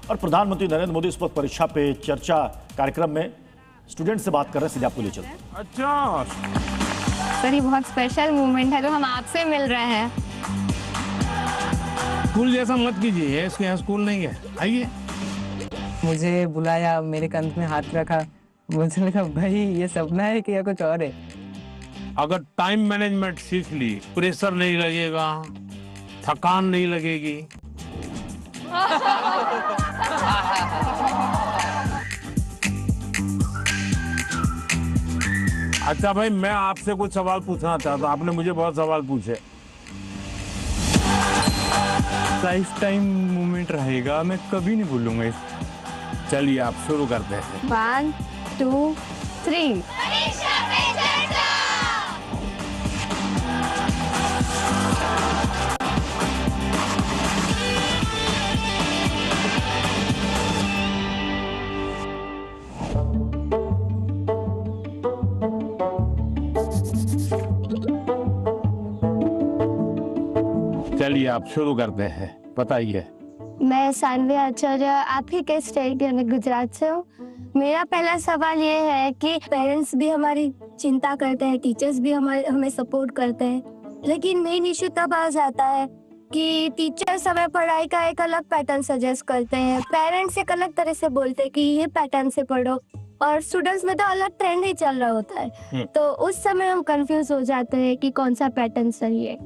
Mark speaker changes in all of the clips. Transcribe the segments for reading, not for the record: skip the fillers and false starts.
Speaker 1: और प्रधानमंत्री नरेंद्र मोदी इस वक्त परीक्षा पे चर्चा कार्यक्रम में स्टूडेंट से बात कर रहे हैं। सीधे आपको ले चलते हैं।
Speaker 2: अच्छा
Speaker 3: सर, ये बहुत स्पेशल मोमेंट है जो हम आपसे मिल रहे हैं।
Speaker 2: स्कूल जैसा मत कीजिए, इसके यहाँ स्कूल नहीं है। आइए।
Speaker 4: मुझे बुलाया, मेरे कंध में हाथ रखा, मुझे लगा भाई ये सपना है कि या कुछ और है।
Speaker 2: अगर टाइम मैनेजमेंट सीख ली, प्रेशर नहीं लगेगा, थकान नहीं लगेगी। अच्छा भाई, मैं आपसे कुछ सवाल पूछना चाहता हूँ। आपने मुझे बहुत सवाल पूछे।
Speaker 5: लाइफ टाइम मोमेंट रहेगा, मैं कभी नहीं भूलूंगा इस।
Speaker 2: चलिए आप शुरू करते हैं।
Speaker 3: 1, 2, 3।
Speaker 2: चलिए आप शुरू करते हैं, बताइए।
Speaker 3: मैं सानवी आचार्य, आप ही के स्टेट यानी गुजरात से हूँ। मेरा पहला सवाल ये है कि पेरेंट्स भी हमारी चिंता करते हैं, टीचर्स भी हमें सपोर्ट करते हैं, लेकिन मेन इश्यू तब आ जाता है कि टीचर्स हमें पढ़ाई का एक अलग पैटर्न सजेस्ट करते हैं, पेरेंट्स एक अलग तरह से बोलते हैं कि ये पैटर्न से पढ़ो, और स्टूडेंट्स में तो अलग ट्रेंड ही चल रहा होता है। तो उस समय हम कंफ्यूज हो जाते हैं कि कौन सा पैटर्न सही है।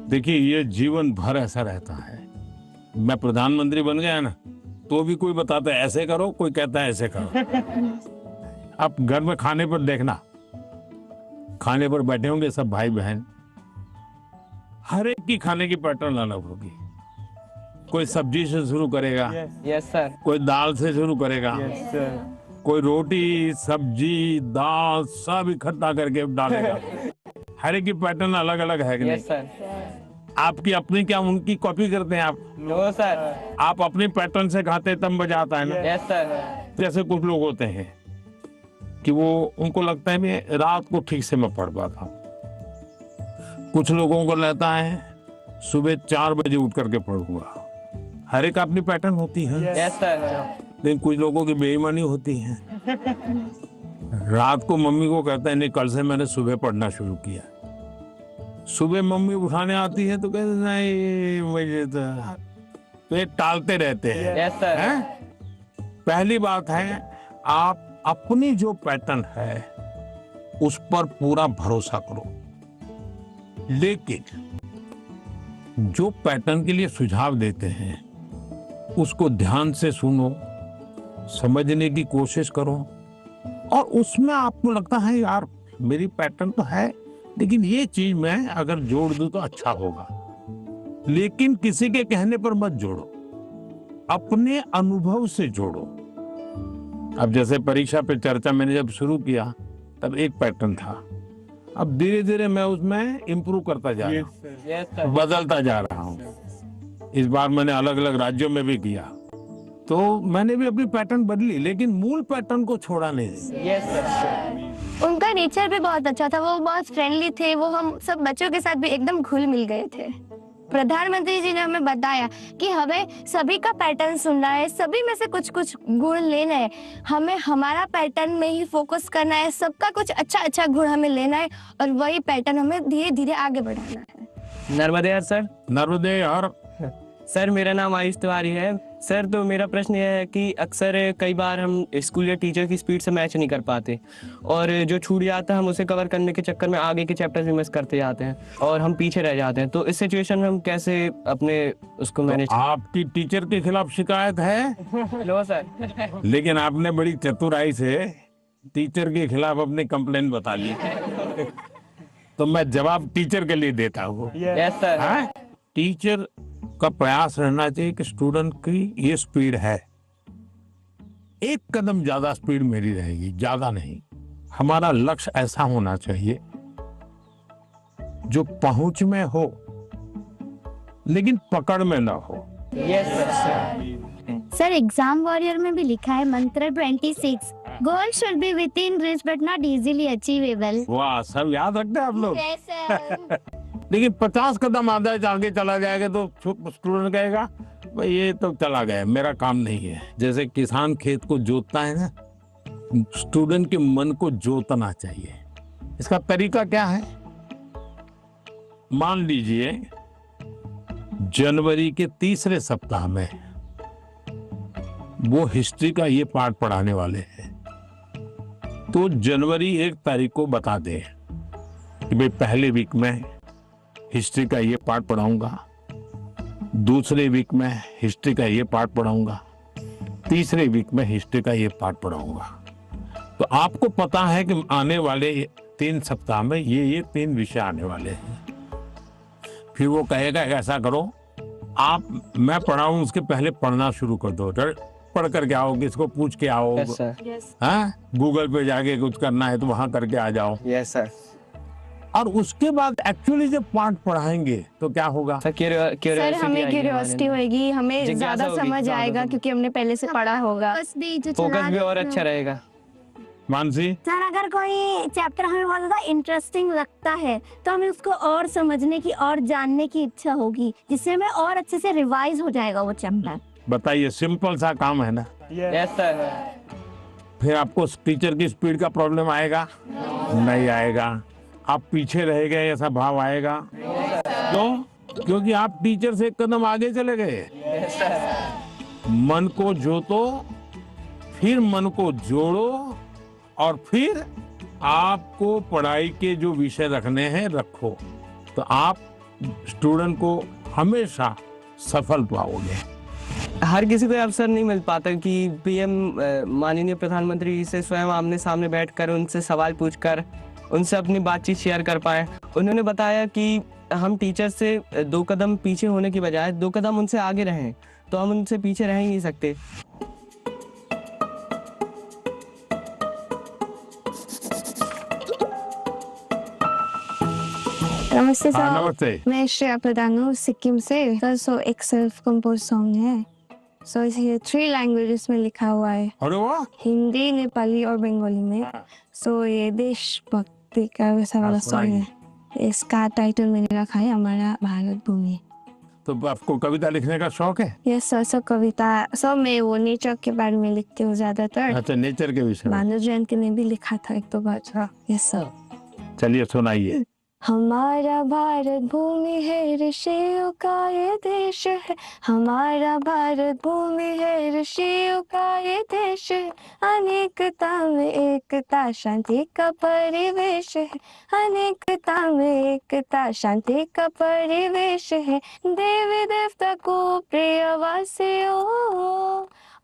Speaker 2: देखिए, ये जीवन भर ऐसा रहता है। मैं प्रधानमंत्री बन गया ना, तो भी कोई बताता है ऐसे करो, कोई कहता है ऐसे करो। आप घर में खाने पर देखना, खाने पर बैठे होंगे सब भाई बहन, हर एक की खाने की पैटर्न अलग होगी। कोई सब्जी से शुरू करेगा,
Speaker 4: यस सर।
Speaker 2: कोई दाल से शुरू करेगा,
Speaker 4: यस सर।
Speaker 2: कोई रोटी सब्जी दाल सब इकट्ठा करके डालेगा। हर एक की पैटर्न अलग अलग है कि नहीं?
Speaker 4: Yes sir.
Speaker 2: आपकी अपनी क्या उनकी कॉपी करते हैं आप?
Speaker 4: No sir.
Speaker 2: आप अपनी पैटर्न से खाते तब मजा आता है ना।
Speaker 4: Yes sir.
Speaker 2: जैसे कुछ लोग होते हैं कि वो उनको लगता है मैं रात को ठीक से मैं पढ़ पाता हूँ, कुछ लोगों को लगता है सुबह 4 बजे उठ करके पढ़ूंगा। हर एक अपनी पैटर्न होती है।
Speaker 4: Yes sir.
Speaker 2: लेकिन कुछ लोगों की बेईमानी होती है। रात को मम्मी को कहता है नहीं, कल से मैंने सुबह पढ़ना शुरू किया। सुबह मम्मी उठाने आती है तो कहते नहीं मुझे तो ये टालते रहते हैं।
Speaker 4: Yes sir.
Speaker 2: हैं? पहली बात है, आप अपनी जो पैटर्न है उस पर पूरा भरोसा करो, लेकिन जो पैटर्न के लिए सुझाव देते हैं उसको ध्यान से सुनो, समझने की कोशिश करो, और उसमें आपको लगता है यार मेरी पैटर्न तो है, लेकिन ये चीज मैं अगर जोड़ दूं तो अच्छा होगा। लेकिन किसी के कहने पर मत जोड़ो, अपने अनुभव से जोड़ो। अब जैसे परीक्षा पे चर्चा मैंने जब शुरू किया तब एक पैटर्न था, अब धीरे धीरे मैं उसमें इम्प्रूव करता जा रहा हूँ,
Speaker 4: यस सर।
Speaker 2: बदलता जा रहा हूँ। इस बार मैंने अलग अलग राज्यों में भी किया, तो मैंने भी अपनी पैटर्न बदली, लेकिन मूल पैटर्न को छोड़ा नहीं।
Speaker 4: Yes sir.
Speaker 3: उनका नेचर भी बहुत अच्छा था, वो बहुत फ्रेंडली थे, वो हम सब बच्चों के साथ भी एकदम घुल मिल गए थे। प्रधानमंत्री जी ने हमें बताया कि हमें सभी का पैटर्न सुनना है, सभी में से कुछ कुछ गुण लेना है, हमें हमारा पैटर्न में ही फोकस करना है, सबका कुछ अच्छा अच्छा गुण हमें लेना है, और वही पैटर्न हमें धीरे धीरे आगे बढ़ाना है।
Speaker 4: नर्मदे सर।
Speaker 2: नर्मदे यार।
Speaker 4: सर, मेरा नाम आयुष तिवारी है। सर, तो मेरा प्रश्न यह है कि अक्सर कई बार हम स्कूल या टीचर की स्पीड से मैच नहीं कर पाते, और जो छूट जाता है हम उसे कवर करने के चक्कर में आगे के चैप्टर्स भी मिस करते जाते हैं और हम पीछे रह जाते हैं। तो इस सिचुएशन में हम कैसे अपने उसको मैनेज?
Speaker 2: आपकी टीचर के खिलाफ शिकायत है?
Speaker 4: लो सर।
Speaker 2: लेकिन आपने बड़ी चतुराई से टीचर के खिलाफ अपनी कंप्लेन बता ली। तो मैं जवाब टीचर के लिए देता हूँ।
Speaker 4: Yes sir.
Speaker 2: टीचर का प्रयास रहना चाहिए कि स्टूडेंट की ये स्पीड है, एक कदम ज्यादा स्पीड मेरी रहेगी, ज्यादा नहीं। हमारा लक्ष्य ऐसा होना चाहिए जो पहुंच में हो लेकिन पकड़ में ना हो।
Speaker 4: Yes sir.
Speaker 3: Sir, exam warrior में भी लिखा है मंत्र 26, goal should be with in reach but not easily achievable.
Speaker 2: वाह, सब याद रखते हैं आप लोग। लेकिन 50 कदम आगे चला जाएगा तो स्टूडेंट कहेगा भाई ये तो चला गया, मेरा काम नहीं है। जैसे किसान खेत को जोतता है ना, स्टूडेंट के मन को जोतना चाहिए। इसका तरीका क्या है? मान लीजिए जनवरी के तीसरे सप्ताह में वो हिस्ट्री का ये पाठ पढ़ाने वाले हैं, तो जनवरी 1 तारीख को बता दे कि भाई पहले वीक में हिस्ट्री का ये पाठ पढ़ाऊंगा, दूसरे वीक में हिस्ट्री का ये पाठ पढ़ाऊंगा, तीसरे वीक में हिस्ट्री का ये पाठ पढ़ाऊंगा। तो आपको पता है कि आने वाले 3 सप्ताह में ये 3 विषय आने वाले हैं। फिर वो कहेगा ऐसा करो, आप मैं पढ़ाऊं उसके पहले पढ़ना शुरू कर दो, पढ़ करके आओ, किसको पूछ के आओ,
Speaker 4: यस सर।
Speaker 2: हाँ गूगल पे जाके कुछ करना है तो वहां करके आ जाओ।
Speaker 4: Yes sir.
Speaker 2: और उसके बाद एक्चुअली जब पाठ पढ़ाएंगे तो क्या होगा?
Speaker 3: सर हमें क्यूरियोसिटी होगी, हमें
Speaker 4: जिज्ञासा
Speaker 3: ज्यादा
Speaker 4: होगी,
Speaker 3: समझ
Speaker 4: ज़्यादा
Speaker 3: आएगा
Speaker 4: समझ।
Speaker 3: क्योंकि हमने पहले से पढ़ा होगा।
Speaker 4: फोकस भी और अच्छा रहेगा।
Speaker 2: मानसी,
Speaker 3: सर अगर कोई चैप्टर हमें बहुत ज्यादा इंटरेस्टिंग लगता है तो हमें उसको और समझने की और जानने की इच्छा होगी, जिससे हमें और अच्छे से रिवाइज हो जाएगा वो चैप्टर।
Speaker 2: बताइए, सिंपल सा काम है ना।
Speaker 4: Yes sir.
Speaker 2: फिर आपको टीचर की स्पीड का प्रॉब्लम आएगा? नहीं आएगा। आप पीछे रह गए ऐसा भाव आएगा? क्यों? क्योंकि आप टीचर से एक कदम आगे चले गए। मन को जोतो, फिर मन को जोड़ो, और फिर आपको पढ़ाई के जो विषय रखने हैं रखो, तो आप स्टूडेंट को हमेशा सफल पाओगे।
Speaker 4: हर किसी को अवसर नहीं मिल पाता कि पीएम माननीय प्रधानमंत्री से स्वयं आमने सामने बैठकर उनसे सवाल पूछकर उनसे अपनी बातचीत शेयर कर पाए। उन्होंने बताया कि हम टीचर से 2 कदम पीछे होने की बजाय 2 कदम उनसे आगे रहें, तो हम उनसे पीछे रह ही नहीं सकते।
Speaker 3: नमस्ते
Speaker 2: हाँ,
Speaker 3: सर।
Speaker 2: नमस्ते।
Speaker 3: मैं श्रेया प्रधान हूँ सिक्किम से। सर सो एक सेल्फ कंपोज सॉन्ग है, सो ये 3 लैंग्वेजेस में लिखा हुआ है,
Speaker 2: अरे वाह,
Speaker 3: हिंदी, नेपाली और बंगाली में। सो ये देशभक्ति का वैसा वाला सॉन्ग है। इसका टाइटल मैंने रखा है हमारा भारत भूमि।
Speaker 2: तो आपको कविता लिखने का शौक है?
Speaker 3: Yes sir. सर कविता सब मैं वो नेचर के बारे में लिखती हूँ ज्यादातर।
Speaker 2: अच्छा, नेचर के विषय में।
Speaker 3: भानु जयंती ने भी लिखा था 1-2 बार। Yes sir.
Speaker 2: चलिए सुनाइए।
Speaker 3: हमारा भारत भूमि है, ऋषियों का ये देश है। हमारा भारत भूमि है, ऋषियों का ये देश है। अनेकता में एकता, शांति का परिवेश है। अनेकता में एकता, शांति का परिवेश है। देवी देवता को प्रिय वासियों,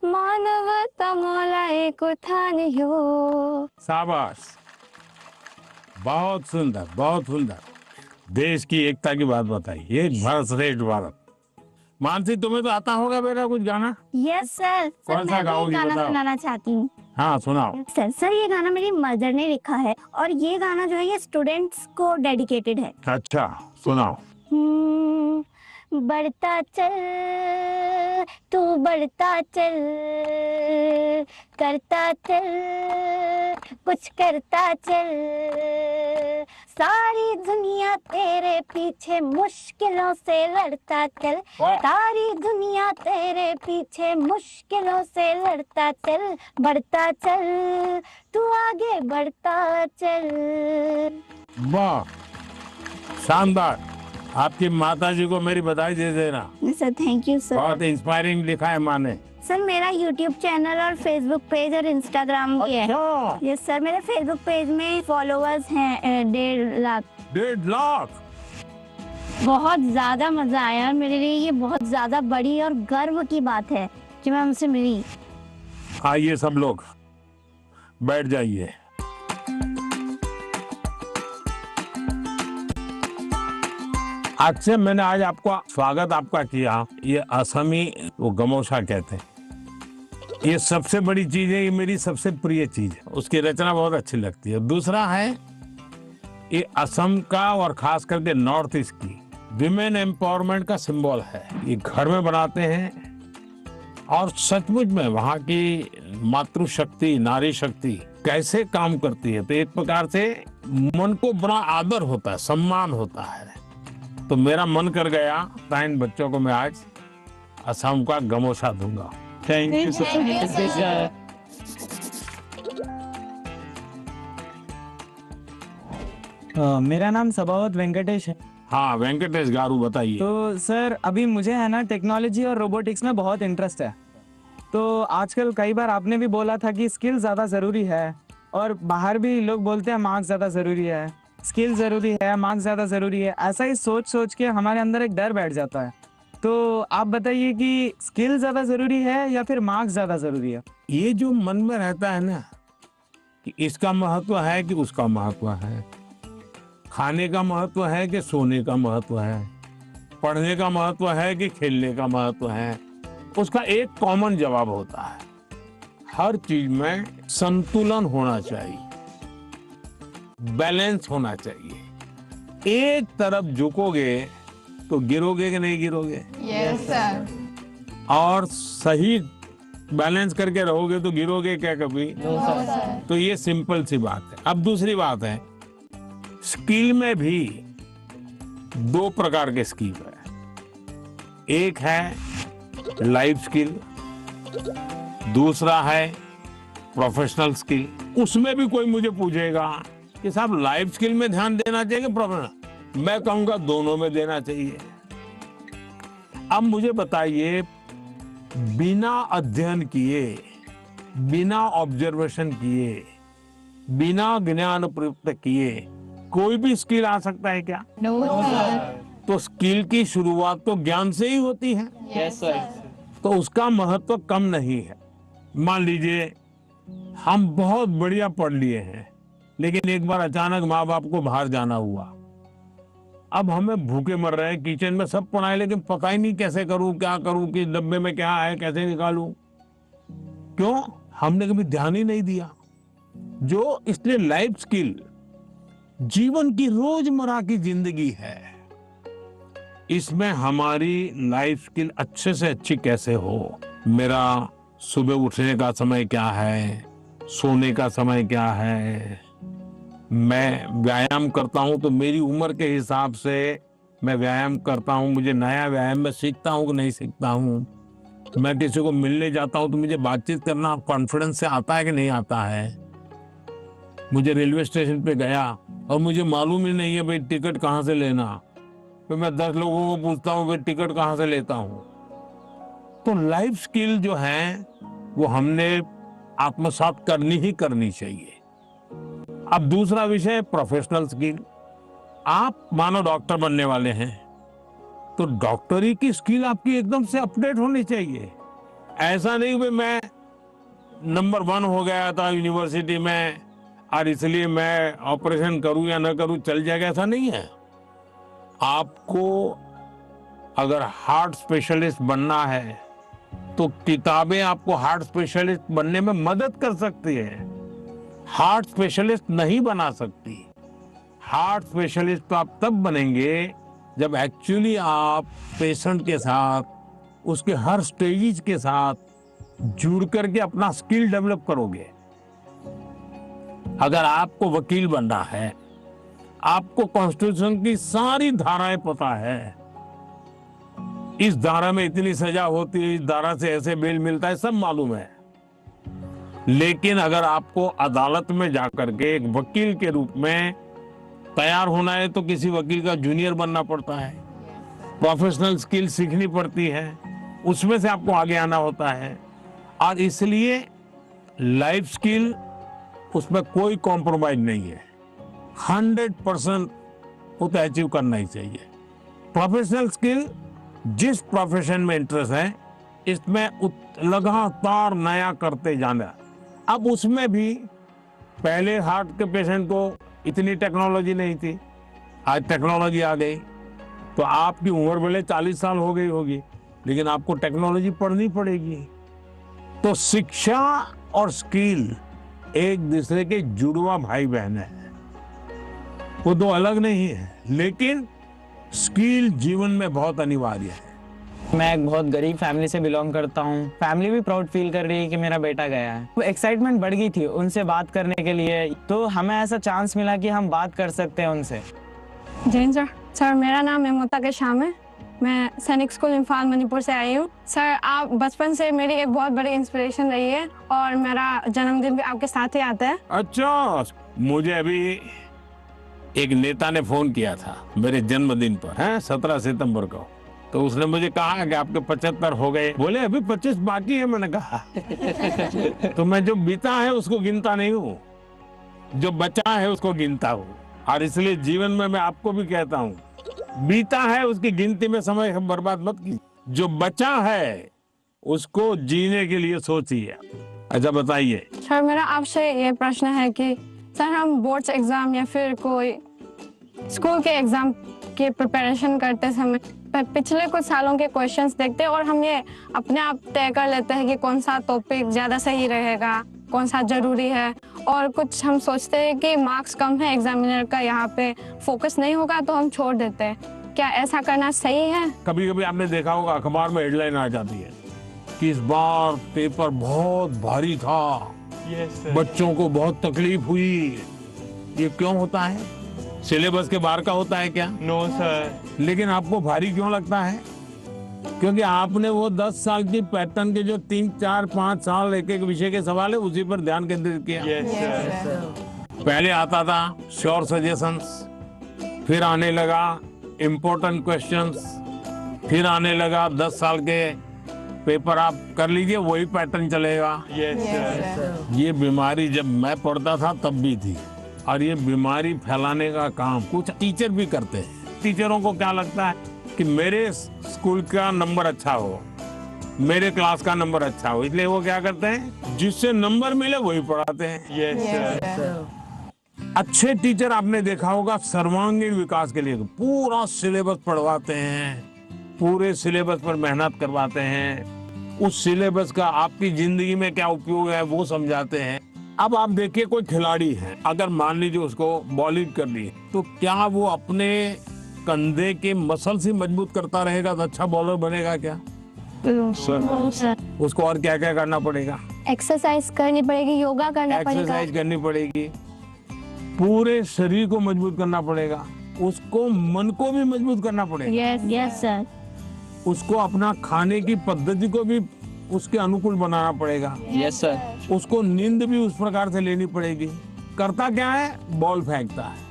Speaker 3: मानवता मौला एक उठानियो।
Speaker 2: शाबाश, बहुत सुंदर, बहुत सुंदर। देश की एकता की बात बताई, ये भारत श्रेष्ठ भारत। मानसी, तुम्हें तो आता होगा मेरा कुछ गाना?
Speaker 3: Yes sir.
Speaker 2: कौन सा गाओगी,
Speaker 3: गाना
Speaker 2: बताओ।
Speaker 3: सुनाना चाहती हूँ।
Speaker 2: हाँ सुनाओ।
Speaker 3: सर ये गाना मेरी मदर ने लिखा है और ये गाना जो है ये स्टूडेंट्स को डेडिकेटेड है।
Speaker 2: अच्छा सुनाओ।
Speaker 3: बढ़ता चल तू बढ़ता चल, करता चल कुछ करता चल। सारी दुनिया तेरे पीछे मुश्किलों से लड़ता चल। सारी दुनिया तेरे पीछे मुश्किलों से लड़ता चल। बढ़ता चल तू आगे बढ़ता चल।
Speaker 2: वाह, शानदार। आपकी माता जी को मेरी बधाई दे देना।
Speaker 3: Sir thank you sir.
Speaker 2: बहुत इंस्पायरिंग लिखा है माँ ने।
Speaker 3: सर मेरा यूट्यूब चैनल और फेसबुक पेज और इंस्टाग्राम भी है।
Speaker 2: अच्छा,
Speaker 3: यस सर। मेरे फेसबुक पेज में फॉलोअर्स हैं 1.5 लाख।
Speaker 2: 1.5 लाख।
Speaker 3: बहुत ज्यादा मजा आया और मेरे लिए ये बहुत ज्यादा बड़ी और गर्व की बात है कि मैं उनसे मिली।
Speaker 2: आइए सब लोग बैठ जाइए। आज से मैंने आज आपका स्वागत आपका किया। ये असमी वो गमोशा कहते हैं। ये सबसे बड़ी चीज है, ये मेरी सबसे प्रिय चीज है। उसकी रचना बहुत अच्छी लगती है। दूसरा है ये असम का और खास करके नॉर्थ ईस्ट की विमेन एम्पावरमेंट का सिंबल है। ये घर में बनाते हैं और सचमुच में वहाँ की मातृशक्ति, नारी शक्ति कैसे काम करती है, तो एक प्रकार से मन को बड़ा आदर होता है, सम्मान होता है। तो मेरा मन कर गया था इन बच्चों को मैं आज असम का गमोसा दूंगा।
Speaker 5: Thank you sir.
Speaker 6: मेरा नाम सभावत वेंकटेश है।
Speaker 2: हाँ वेंकटेश गारू, बताइए।
Speaker 6: तो सर अभी मुझे है ना टेक्नोलॉजी और रोबोटिक्स में बहुत इंटरेस्ट है। तो आजकल कई बार आपने भी बोला था कि स्किल ज़्यादा ज़रूरी है, और बाहर भी लोग बोलते हैं मार्क्स ज़्यादा ज़रूरी है, स्किल ज़रूरी है, मार्क्स ज़्यादा ज़रूरी है। ऐसा ही सोच सोच के हमारे अंदर एक डर बैठ जाता है। तो आप बताइए कि स्किल ज़्यादा ज़रूरी है या फिर मार्क्स ज़्यादा ज़रूरी है?
Speaker 2: ये जो मन में रहता है ना कि इसका महत्व है कि उसका महत्व है, खाने का महत्व है कि सोने का महत्व है, पढ़ने का महत्व है कि खेलने का महत्व है, उसका एक कॉमन जवाब होता है, हर चीज में संतुलन होना चाहिए, बैलेंस होना चाहिए। एक तरफ झुकोगे तो गिरोगे कि नहीं गिरोगे?
Speaker 7: Yes sir.
Speaker 2: और सही बैलेंस करके रहोगे तो गिरोगे क्या कभी? तो ये सिंपल सी बात है। अब दूसरी बात है, स्किल में भी दो प्रकार के स्किल है। एक है लाइफ स्किल, दूसरा है प्रोफेशनल स्किल। उसमें भी कोई मुझे पूछेगा कि साहब लाइफ स्किल में ध्यान देना चाहिए प्रोफेशनल, मैं कहूंगा दोनों में देना चाहिए। अब मुझे बताइए, बिना अध्ययन किए, बिना ऑब्जर्वेशन किए, बिना ज्ञान प्राप्त किए कोई भी स्किल आ सकता है क्या?
Speaker 7: No sir.
Speaker 2: तो स्किल की शुरुआत तो ज्ञान से ही होती है।
Speaker 4: Yes sir.
Speaker 2: तो उसका महत्व कम नहीं है। मान लीजिए हम बहुत बढ़िया पढ़ लिए हैं, लेकिन एक बार अचानक माँ बाप को बाहर जाना हुआ, अब हमें भूखे मर रहे हैं, किचन में सब पढ़ाए लेकिन पता ही नहीं कैसे करूं, क्या करूं, कि डब्बे में क्या है, कैसे निकालूं। क्यों? हमने कभी ध्यान ही नहीं दिया। जो इसलिए लाइफ स्किल जीवन की रोजमर्रा की जिंदगी है, इसमें हमारी लाइफ स्किल अच्छे से अच्छी कैसे हो। मेरा सुबह उठने का समय क्या है, सोने का समय क्या है, मैं व्यायाम करता हूं तो मेरी उम्र के हिसाब से मैं व्यायाम करता हूं, मुझे नया व्यायाम में सीखता हूं कि नहीं सीखता हूं। मैं किसी को मिलने जाता हूं तो मुझे बातचीत करना कॉन्फिडेंस से आता है कि नहीं आता है। मुझे रेलवे स्टेशन पे गया और मुझे मालूम ही नहीं है भाई टिकट कहाँ से लेना, तो मैं 10 लोगों को पूछता हूँ भाई टिकट कहाँ से लेता हूँ। तो लाइफ स्किल जो है वो हमने आत्मसात करनी ही करनी चाहिए। अब दूसरा विषय प्रोफेशनल स्किल। आप मानो डॉक्टर बनने वाले हैं तो डॉक्टरी की स्किल आपकी एकदम से अपडेट होनी चाहिए। ऐसा नहीं कि मैं नंबर 1 हो गया था यूनिवर्सिटी में और इसलिए मैं ऑपरेशन करूं या ना करूं चल जाएगा, ऐसा नहीं है। आपको अगर हार्ट स्पेशलिस्ट बनना है तो किताबें आपको हार्ट स्पेशलिस्ट बनने में मदद कर सकती है, हार्ट स्पेशलिस्ट नहीं बना सकती। हार्ट स्पेशलिस्ट तो आप तब बनेंगे जब एक्चुअली आप पेशेंट के साथ, उसके हर स्टेज के साथ जुड़ करके अपना स्किल डेवलप करोगे। अगर आपको वकील बनना है, आपको कॉन्स्टिट्यूशन की सारी धाराएं पता है, इस धारा में इतनी सजा होती है, इस धारा से ऐसे बेल मिलता है, सब मालूम है। लेकिन अगर आपको अदालत में जाकर के एक वकील के रूप में तैयार होना है तो किसी वकील का जूनियर बनना पड़ता है, प्रोफेशनल स्किल सीखनी पड़ती है, उसमें से आपको आगे आना होता है। और इसलिए लाइफ स्किल, उसमें कोई कॉम्प्रोमाइज नहीं है, 100% वो तो अचीव करना ही चाहिए। प्रोफेशनल स्किल, जिस प्रोफेशन में इंटरेस्ट है इसमें लगातार नया करते जाना। अब उसमें भी पहले हार्ट के पेशेंट को इतनी टेक्नोलॉजी नहीं थी, आज टेक्नोलॉजी आ गई। तो आपकी उम्र भले 40 साल हो गई होगी, लेकिन आपको टेक्नोलॉजी पढ़नी पड़ेगी। तो शिक्षा और स्किल एक दूसरे के जुड़वा भाई बहन है, वो दो अलग नहीं है, लेकिन स्किल जीवन में बहुत अनिवार्य है।
Speaker 6: मैं एक बहुत गरीब फैमिली से बिलोंग करता हूँ। फैमिली भी प्राउड फील कर रही है कि मेरा बेटा गया है। वो एक्साइटमेंट बढ़ गई थी उनसे बात करने के लिए, तो हमें ऐसा चांस मिला कि हम बात कर सकते हैं उनसे।
Speaker 7: जैन सर।
Speaker 8: सर मेरा नाम ममता के शाम है। मैं सैनिक स्कूल इम्फाल मणिपुर से आई हूँ। सर आप बचपन से मेरी एक बहुत बड़ी इंस्पिरेशन रही है और मेरा जन्मदिन भी आपके साथ ही आता है।
Speaker 2: अच्छा, मुझे अभी एक नेता ने फोन किया था मेरे जन्मदिन पर, है 17 सितंबर को। तो उसने मुझे कहा कि आपके 75 हो गए। बोले अभी 25 बाकी है। मैंने कहा तो मैं जो बीता है उसको गिनता नहीं हूँ, जो बचा है उसको गिनता हूँ। और इसलिए जीवन में मैं आपको भी कहता हूँ, बीता है उसकी गिनती में समय बर्बाद मत कीजिए, जो बचा है उसको जीने के लिए सोचिए। अच्छा बताइए।
Speaker 8: सर मेरा आपसे ये प्रश्न है कि सर हम बोर्ड्स एग्जाम या फिर कोई स्कूल के एग्जाम की प्रिपरेशन करते समय पिछले कुछ सालों के क्वेश्चंस देखते हैं और हम ये अपने आप तय कर लेते हैं कि कौन सा टॉपिक ज्यादा सही रहेगा, कौन सा जरूरी है। और कुछ हम सोचते हैं कि मार्क्स कम है एग्जामिनर का, यहाँ पे फोकस नहीं होगा तो हम छोड़ देते हैं। क्या ऐसा करना सही है?
Speaker 2: कभी कभी आपने देखा होगा अखबार में हेडलाइन आ जाती है कि इस बार पेपर बहुत भारी था, बच्चों को बहुत तकलीफ हुई। ये क्यों होता है? सिलेबस के बाहर का होता है क्या?
Speaker 5: No sir.
Speaker 2: लेकिन आपको भारी क्यों लगता है? क्योंकि आपने वो 10 साल की पैटर्न के जो 3, 4, 5 साल एक एक विषय के सवाल है उसी पर ध्यान केंद्रित किया। पहले आता था श्योर सजेशंस, फिर आने लगा इम्पोर्टेंट क्वेश्चंस, फिर आने लगा 10 साल के पेपर आप कर लीजिए, वही पैटर्न चलेगा। ये बीमारी जब मैं पढ़ता था तब भी थी, और ये बीमारी फैलाने का काम कुछ टीचर भी करते हैं। टीचरों को क्या लगता है कि मेरे स्कूल का नंबर अच्छा हो, मेरे क्लास का नंबर अच्छा हो, इसलिए वो क्या करते हैं, जिससे नंबर मिले वही पढ़ाते हैं। अच्छे टीचर आपने देखा होगा सर्वांगीण विकास के लिए पूरा सिलेबस पढ़वाते हैं, पूरे सिलेबस पर मेहनत करवाते हैं, उस सिलेबस का आपकी जिंदगी में क्या उपयोग है वो समझाते हैं। अब आप देखिए कोई खिलाड़ी है, अगर मान लीजिए उसको बॉलिंग करनी है तो क्या वो अपने कंधे के मसल से मजबूत करता रहेगा तो अच्छा बॉलर बनेगा क्या? सर उसको और क्या क्या करना पड़ेगा?
Speaker 3: एक्सरसाइज करनी पड़ेगी, योगा करना पड़ेगा,
Speaker 2: एक्सरसाइज करनी पड़ेगी, पूरे शरीर को मजबूत करना पड़ेगा, उसको मन को भी मजबूत करना पड़ेगा।
Speaker 3: Yes sir.
Speaker 2: उसको अपना खाने की पद्धति को भी उसके अनुकूल बनाना पड़ेगा।
Speaker 4: Yes sir.
Speaker 2: उसको नींद भी उस प्रकार से लेनी पड़ेगी। करता क्या है? बॉल फेंकता है,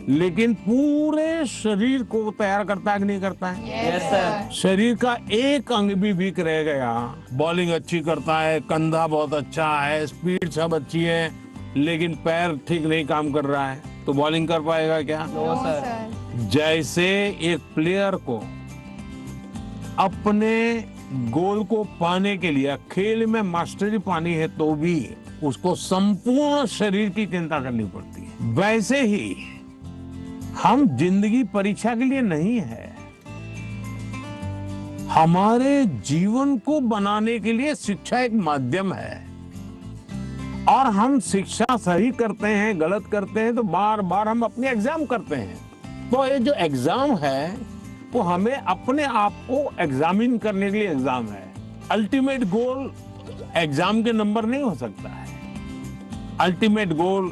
Speaker 2: लेकिन पूरे शरीर को तैयार करता है कि नहीं करता है?
Speaker 4: Yes sir.
Speaker 2: शरीर का एक अंग भी वीक रह गया, बॉलिंग अच्छी करता है, कंधा बहुत अच्छा है, स्पीड सब अच्छी है, लेकिन पैर ठीक नहीं काम कर रहा है तो बॉलिंग कर पाएगा क्या?
Speaker 4: No sir.
Speaker 2: जैसे एक प्लेयर को अपने गोल को पाने के लिए खेल में मास्टरी पानी है तो भी उसको संपूर्ण शरीर की चिंता करनी पड़ती है, वैसे ही हम जिंदगी परीक्षा के लिए नहीं है, हमारे जीवन को बनाने के लिए शिक्षा एक माध्यम है। और हम शिक्षा सही करते हैं, गलत करते हैं तो बार बार हम अपने एग्जाम करते हैं। तो ये जो एग्जाम है वो हमें अपने आप को एग्जामिन करने के लिए एग्जाम है। अल्टीमेट गोल एग्जाम के नंबर नहीं हो सकता है। अल्टीमेट गोल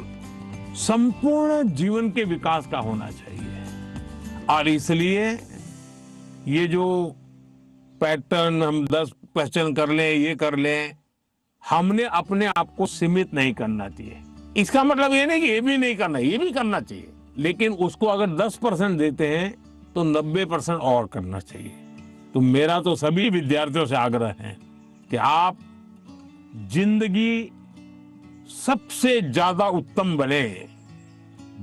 Speaker 2: संपूर्ण जीवन के विकास का होना चाहिए। और इसलिए ये जो पैटर्न हम 10 क्वेश्चन कर लें, ये कर लें, हमने अपने आप को सीमित नहीं करना चाहिए। इसका मतलब ये नहीं कि ये भी नहीं करना, ये भी करना चाहिए, लेकिन उसको अगर 10% देते हैं तो 90% और करना चाहिए। तो मेरा तो सभी विद्यार्थियों से आग्रह है कि आप जिंदगी सबसे ज्यादा उत्तम बने,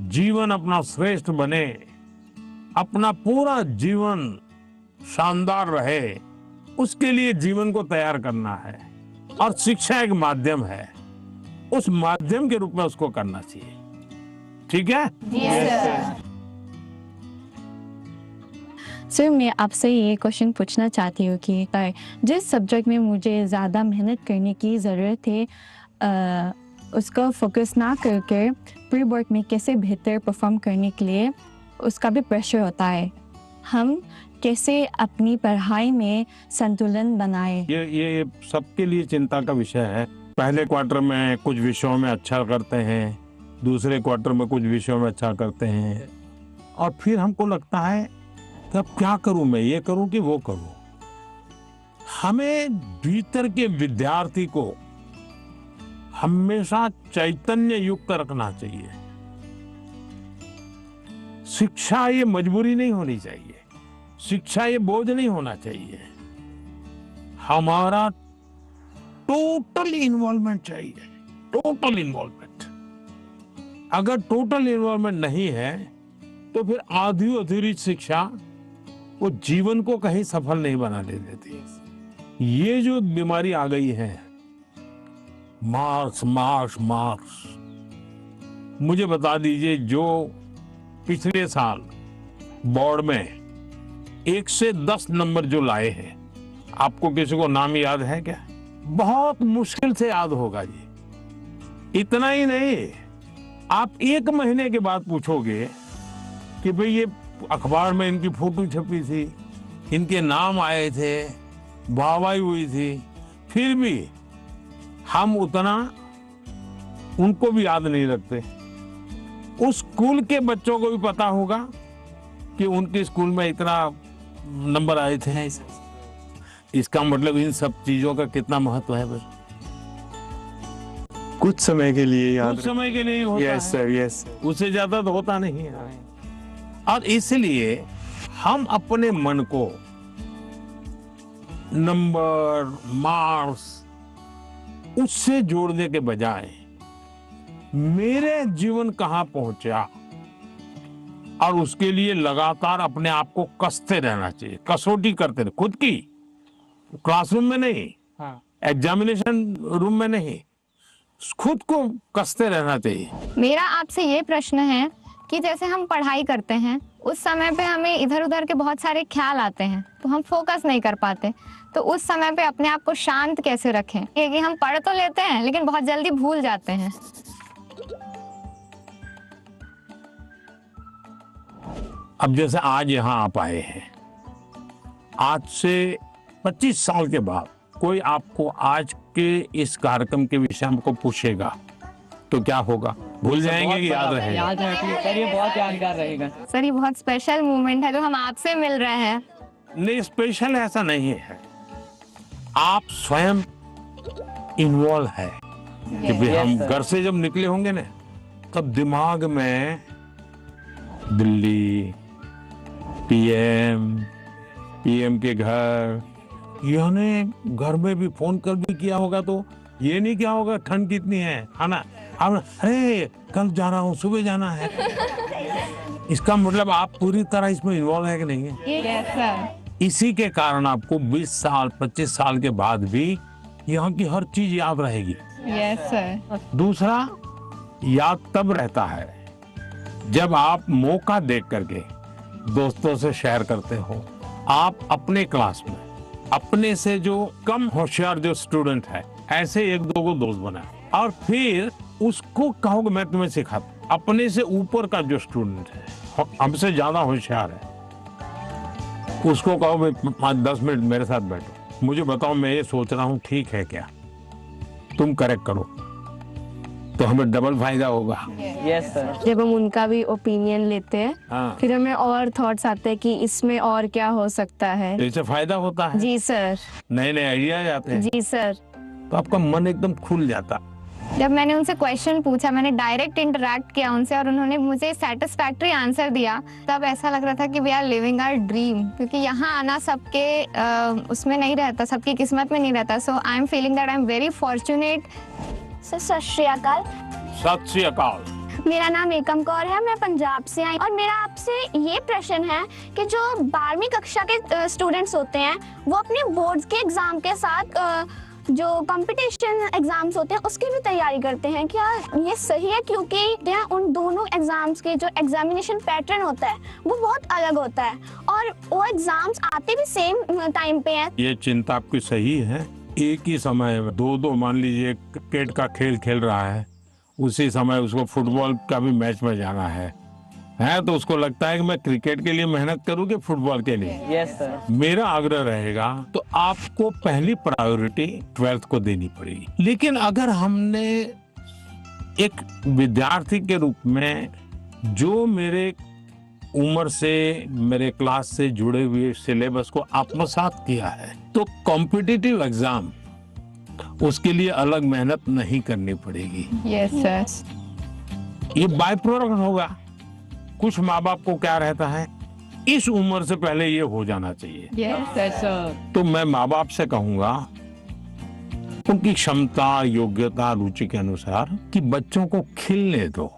Speaker 2: जीवन अपना श्रेष्ठ बने, अपना पूरा जीवन शानदार रहे, उसके लिए जीवन को तैयार करना है। और शिक्षा एक माध्यम है, उस माध्यम के रूप में उसको करना चाहिए। ठीक है?
Speaker 9: सर मैं आपसे ये क्वेश्चन पूछना चाहती हूँ कि जिस सब्जेक्ट में मुझे ज़्यादा मेहनत करने की ज़रूरत है उसका फोकस ना करके प्री बोर्ड में कैसे बेहतर परफॉर्म करने के लिए उसका भी प्रेशर होता है, हम कैसे अपनी पढ़ाई में संतुलन बनाए?
Speaker 2: ये सबके लिए चिंता का विषय है। पहले क्वार्टर में कुछ विषयों में अच्छा करते हैं, दूसरे क्वार्टर में कुछ विषयों में अच्छा करते हैं, और फिर हमको लगता है कि अब क्या करूं, मैं ये करूं कि वो करूं। हमें भीतर के विद्यार्थी को हमेशा चैतन्य युक्त रखना चाहिए। शिक्षा ये मजबूरी नहीं होनी चाहिए, शिक्षा ये बोझ नहीं होना चाहिए। हमारा टोटल इन्वॉल्वमेंट चाहिए, टोटल इन्वॉल्वमेंट। अगर टोटल इन्वॉल्वमेंट नहीं है तो फिर आधी अधूरी शिक्षा वो जीवन को कहीं सफल नहीं बनाने देती। ये जो बीमारी आ गई है, मार्क्स मार्क्स मार्क्स, मुझे बता दीजिए, जो पिछले साल बोर्ड में 1 से 10 नंबर जो लाए हैं, आपको किसी को नाम याद है क्या? बहुत मुश्किल से याद होगा जी। इतना ही नहीं, आप 1 महीने के बाद पूछोगे कि भाई ये अखबार में इनकी फोटो छपी थी, इनके नाम आए थे, वाहवाही हुई थी, फिर भी हम उतना उनको भी याद नहीं रखते। उस स्कूल के बच्चों को भी पता होगा कि उनके स्कूल में इतना नंबर आए थे। इसका मतलब इन सब चीजों का कितना महत्व है। बस
Speaker 5: कुछ समय के लिए याद,
Speaker 2: कुछ समय के लिए होता
Speaker 5: यस सर, यस,
Speaker 2: उससे ज्यादा तो होता नहीं है। और इसलिए हम अपने मन को नंबर, मार्क्स, उससे जोड़ने के बजाय मेरे जीवन कहां पहुंचा, और उसके लिए लगातार अपने आप को कसते रहना चाहिए, कसौटी करते रहे, खुद की, क्लासरूम में नहीं, एग्जामिनेशन रूम में नहीं, खुद को कसते रहना चाहिए।
Speaker 10: मेरा आपसे ये प्रश्न है कि जैसे हम पढ़ाई करते हैं उस समय पे हमें इधर उधर के बहुत सारे ख्याल आते हैं तो हम फोकस नहीं कर पाते, तो उस समय पे अपने आप को शांत कैसे रखें? ये कि हम पढ़ तो लेते हैं लेकिन बहुत जल्दी भूल जाते हैं।
Speaker 2: अब जैसे आज यहाँ आप आए हैं, आज से 25 साल के बाद कोई आपको आज के इस कार्यक्रम के विषय में को पूछेगा तो क्या होगा? भूल जाएंगे कि याद रहेगा?
Speaker 4: याद रखिए सर, ये बहुत यादगार रहेगा।
Speaker 10: सर ये बहुत स्पेशल मोमेंट है जो हम आपसे मिल रहे हैं।
Speaker 2: नहीं, स्पेशल ऐसा नहीं है, आप स्वयं इन्वॉल्व है कि भाई हम घर से जब निकले होंगे ना, तब दिमाग में दिल्ली, पीएम के घर, यानी घर में भी फोन कर भी किया होगा तो ये नहीं क्या होगा ठंड कितनी है ना, अरे कल जा रहा हूँ, सुबह जाना है। इसका मतलब आप पूरी तरह इसमें इन्वॉल्व है कि नहीं है?
Speaker 7: Yes sir.
Speaker 2: इसी के कारण आपको 20 साल 25 साल के बाद भी यहाँ की हर चीज याद रहेगी।
Speaker 7: Yes sir.
Speaker 2: दूसरा, याद तब रहता है जब आप मौका देख करके दोस्तों से शेयर करते हो। आप अपने क्लास में अपने से जो कम होशियार जो स्टूडेंट है, ऐसे 1-2 को दोस्त बनाए और फिर उसको कहोगे मैं तुम्हें सिखाता। अपने से ऊपर का जो स्टूडेंट है, हमसे ज्यादा होशियार है, उसको कहो भाई 5-10 मिनट मेरे साथ बैठो, मुझे बताओ मैं ये सोच रहा हूँ ठीक है क्या, तुम करेक्ट करो, तो हमें डबल फायदा होगा।
Speaker 4: Yes sir.
Speaker 3: जब हम उनका भी ओपिनियन लेते हैं,
Speaker 2: हाँ,
Speaker 3: फिर हमें और थॉट्स आते हैं कि इसमें और क्या हो सकता है।
Speaker 2: इससे फायदा होता है,
Speaker 3: जी सर।
Speaker 2: नए नए आइडिया आते हैं,
Speaker 3: जी सर।
Speaker 2: तो आपका मन एकदम खुल जाता।
Speaker 10: जब मैंने उनसे क्वेश्चन पूछा, मैंने डायरेक्ट इंटरेक्ट किया उनसे और उन्होंने मुझे सेटिस्फैक्टरी आंसर दिया, तब ऐसा लग रहा था कि we are living our dream. क्योंकि यहाँ आना सबके उसमें नहीं रहता, सबकी किस्मत में नहीं रहता। So I am feeling that I am very fortunate.
Speaker 3: Sir Sat Shri अकाल।
Speaker 2: सत श्री अकाल।
Speaker 3: मेरा नाम एकम कौर है, मैं पंजाब से आई और मेरा आपसे ये प्रश्न है कि जो 12वीं कक्षा के स्टूडेंट्स होते हैं वो अपने बोर्ड्स के एग्जाम के साथ जो कंपटीशन एग्जाम्स होते हैं उसकी भी तैयारी करते हैं, क्या ये सही है? क्योंकि उन दोनों एग्जाम्स के जो एग्जामिनेशन पैटर्न होता है वो बहुत अलग होता है और वो एग्जाम्स आते भी सेम टाइम पे हैं।
Speaker 2: ये चिंता आपकी सही है। एक ही समय में दो मान लीजिए क्रिकेट का खेल खेल रहा है, उसी समय उसको फुटबॉल का भी मैच में जाना है तो उसको लगता है कि मैं क्रिकेट के लिए मेहनत करूं कि फुटबॉल के लिए।
Speaker 4: Yes sir.
Speaker 2: मेरा आग्रह रहेगा तो आपको पहली प्रायोरिटी 12th को देनी पड़ेगी। लेकिन अगर हमने एक विद्यार्थी के रूप में जो मेरे उम्र से मेरे क्लास से जुड़े हुए सिलेबस को आत्मसात किया है तो कॉम्पिटिटिव एग्जाम उसके लिए अलग मेहनत नहीं करनी पड़ेगी।
Speaker 7: Yes sir.
Speaker 2: ये बाय प्रोडक्ट होगा। कुछ माँ बाप को क्या रहता है, इस उम्र से पहले ये हो जाना चाहिए।
Speaker 7: Yes sir.
Speaker 2: तो मैं माँ बाप से कहूंगा उनकी क्षमता, योग्यता, रुचि के अनुसार कि बच्चों को खिलने दो।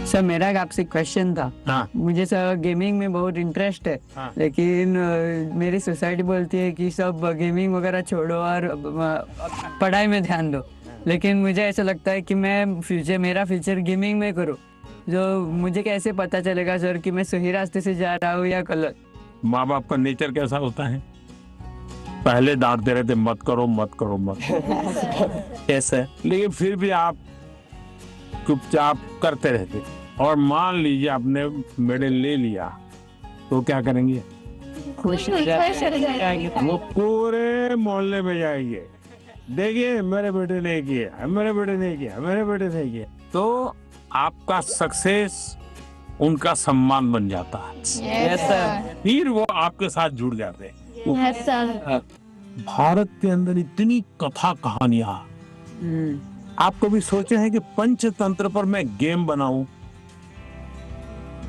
Speaker 6: सर मेरा एक आपसे क्वेश्चन था।
Speaker 2: हाँ।
Speaker 6: मुझे सर गेमिंग में बहुत इंटरेस्ट है।
Speaker 2: हाँ।
Speaker 6: लेकिन मेरी सोसाइटी बोलती है कि सब गेमिंग वगैरह छोड़ो और पढ़ाई में ध्यान दो। लेकिन मुझे ऐसा लगता है कि मेरा फ्यूचर गेमिंग में करूँ। जो मुझे कैसे पता चलेगा सर कि मैं सही रास्ते से जा रहा हूँ या गलत?
Speaker 2: माँ बाप का नेचर कैसा होता है, पहले डांटते रहते मत करो मत करो मत।
Speaker 6: कैसे?
Speaker 2: लेकिन फिर भी आप चुपचाप करते रहते और मान लीजिए आपने मेडल ले लिया तो क्या करेंगे?
Speaker 6: खुश
Speaker 2: वो पूरे मोहल्ले में जाएंगे, देखिए मेरे बेटे ने किया, मेरे बेटे ने किया, मेरे बेटे ने किया। तो आपका सक्सेस उनका सम्मान बन जाता है।
Speaker 6: Yes sir.
Speaker 2: फिर वो आपके साथ जुड़ जाते हैं।
Speaker 3: Yes sir.
Speaker 2: भारत के अंदर इतनी कथा कहानियां, आप कभी सोचे हैं कि पंचतंत्र पर मैं गेम बनाऊं,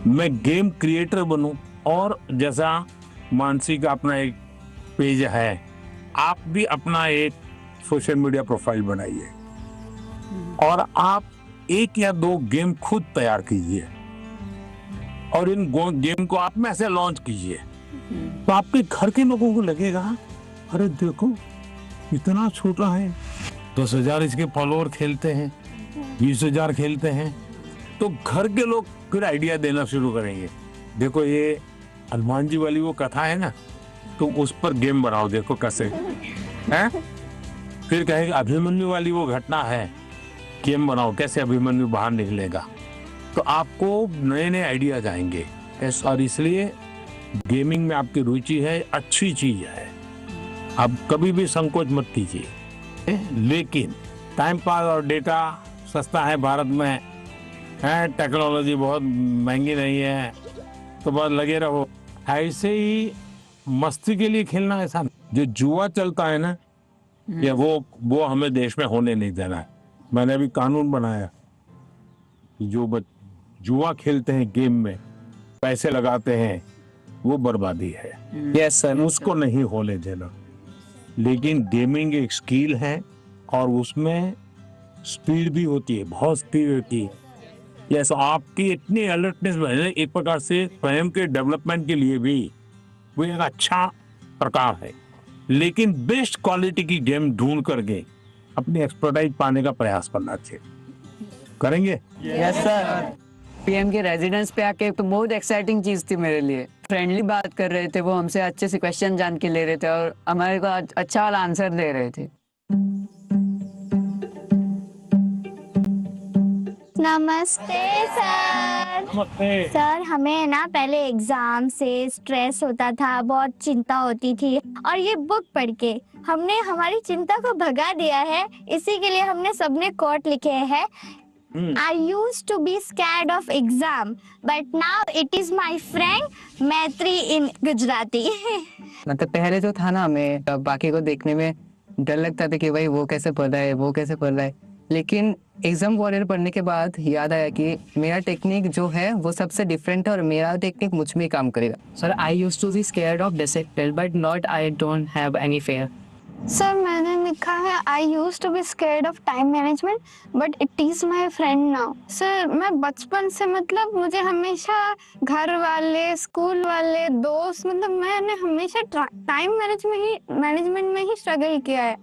Speaker 2: मैं गेम क्रिएटर बनूं? और जैसा मानसी का अपना एक पेज है, आप भी अपना एक सोशल मीडिया प्रोफाइल बनाइए और आप 1 या 2 गेम खुद तैयार कीजिए और इन गेम को आप में ऐसे लॉन्च कीजिए तो आपके घर के लोगों को लगेगा अरे देखो इतना छोटा है, 10,000 इसके फॉलोअर खेलते हैं, 20,000 खेलते हैं, तो घर के लोग फिर आइडिया देना शुरू करेंगे। देखो ये हनुमान जी वाली वो कथा है ना, तुम उस पर गेम बनाओ, देखो कैसे हैं। फिर कहेंगे अभिमन्यु वाली वो घटना है, गेम बनाओ कैसे अभिमन्यु बाहर निकलेगा। तो आपको नए नए आइडियाज आएंगे। और इसलिए गेमिंग में आपकी रुचि है, अच्छी चीज है, आप कभी भी संकोच मत कीजिए। लेकिन टाइम पास और डेटा सस्ता है भारत में है, टेक्नोलॉजी बहुत महंगी नहीं है, तो बस लगे रहो। ऐसे ही मस्ती के लिए खेलना ऐसा नहीं। जो जुआ चलता है ना, या वो हमें देश में होने नहीं देना है। मैंने अभी कानून बनाया, जो जुआ खेलते हैं, गेम में पैसे लगाते हैं, वो बर्बादी है।
Speaker 6: Yes sir.
Speaker 2: उसको नहीं होने देना। लेकिन गेमिंग एक स्किल है और उसमें स्पीड भी होती है, बहुत स्पीड होती है। यस, आपकी इतनी अलर्टनेस है, एक प्रकार से स्वयं के डेवलपमेंट के लिए भी वो एक अच्छा प्रकार है। लेकिन बेस्ट क्वालिटी की गेम ढूंढ करके अपनी एक्सपर्टाइज पाने का प्रयास करना चाहिए। करेंगे?
Speaker 6: Yes sir. पीएम के रेजिडेंस पे आके तो बहुत एक्साइटिंग चीज थी मेरे लिए। फ्रेंडली बात कर रहे थे, वो हमसे अच्छे से क्वेश्चन जान के ले रहे थे और हमारे को अच्छा वाला आंसर दे रहे थे।
Speaker 3: नमस्ते सर।
Speaker 2: नमस्ते।
Speaker 3: सर हमें ना पहले एग्जाम से स्ट्रेस होता था, बहुत चिंता होती थी, और ये बुक पढ़ के हमने हमारी चिंता को भगा दिया है। इसी के लिए हमने सबने कोट लिखे हैं। I used to be scared of exam, but now it is my friend मैत्री in गुजराती।
Speaker 6: मतलब पहले जो था ना, हमें बाकी को देखने में डर लगता था कि भाई वो कैसे पढ़ रहा है, वो कैसे पढ़ रहा है। लेकिन एग्जाम वॉरियर पढ़ने के बाद याद आया कि मेरा टेक्निक जो है वो सबसे डिफरेंट है और मेरा टेक्निक मुझ में काम करेगा। Sir I used to be scared of discipline but not, I don't have any fear.
Speaker 8: Sir मैंने लिखा है I use to be scared of time management but it is my friend now. Sir मैं बचपन से, मतलब मुझे हमेशा घर वाले, स्कूल वाले, दोस्त, मतलब मैंने हमेशा टाइम मैनेजमेंट में ही स्ट्रगल किया है।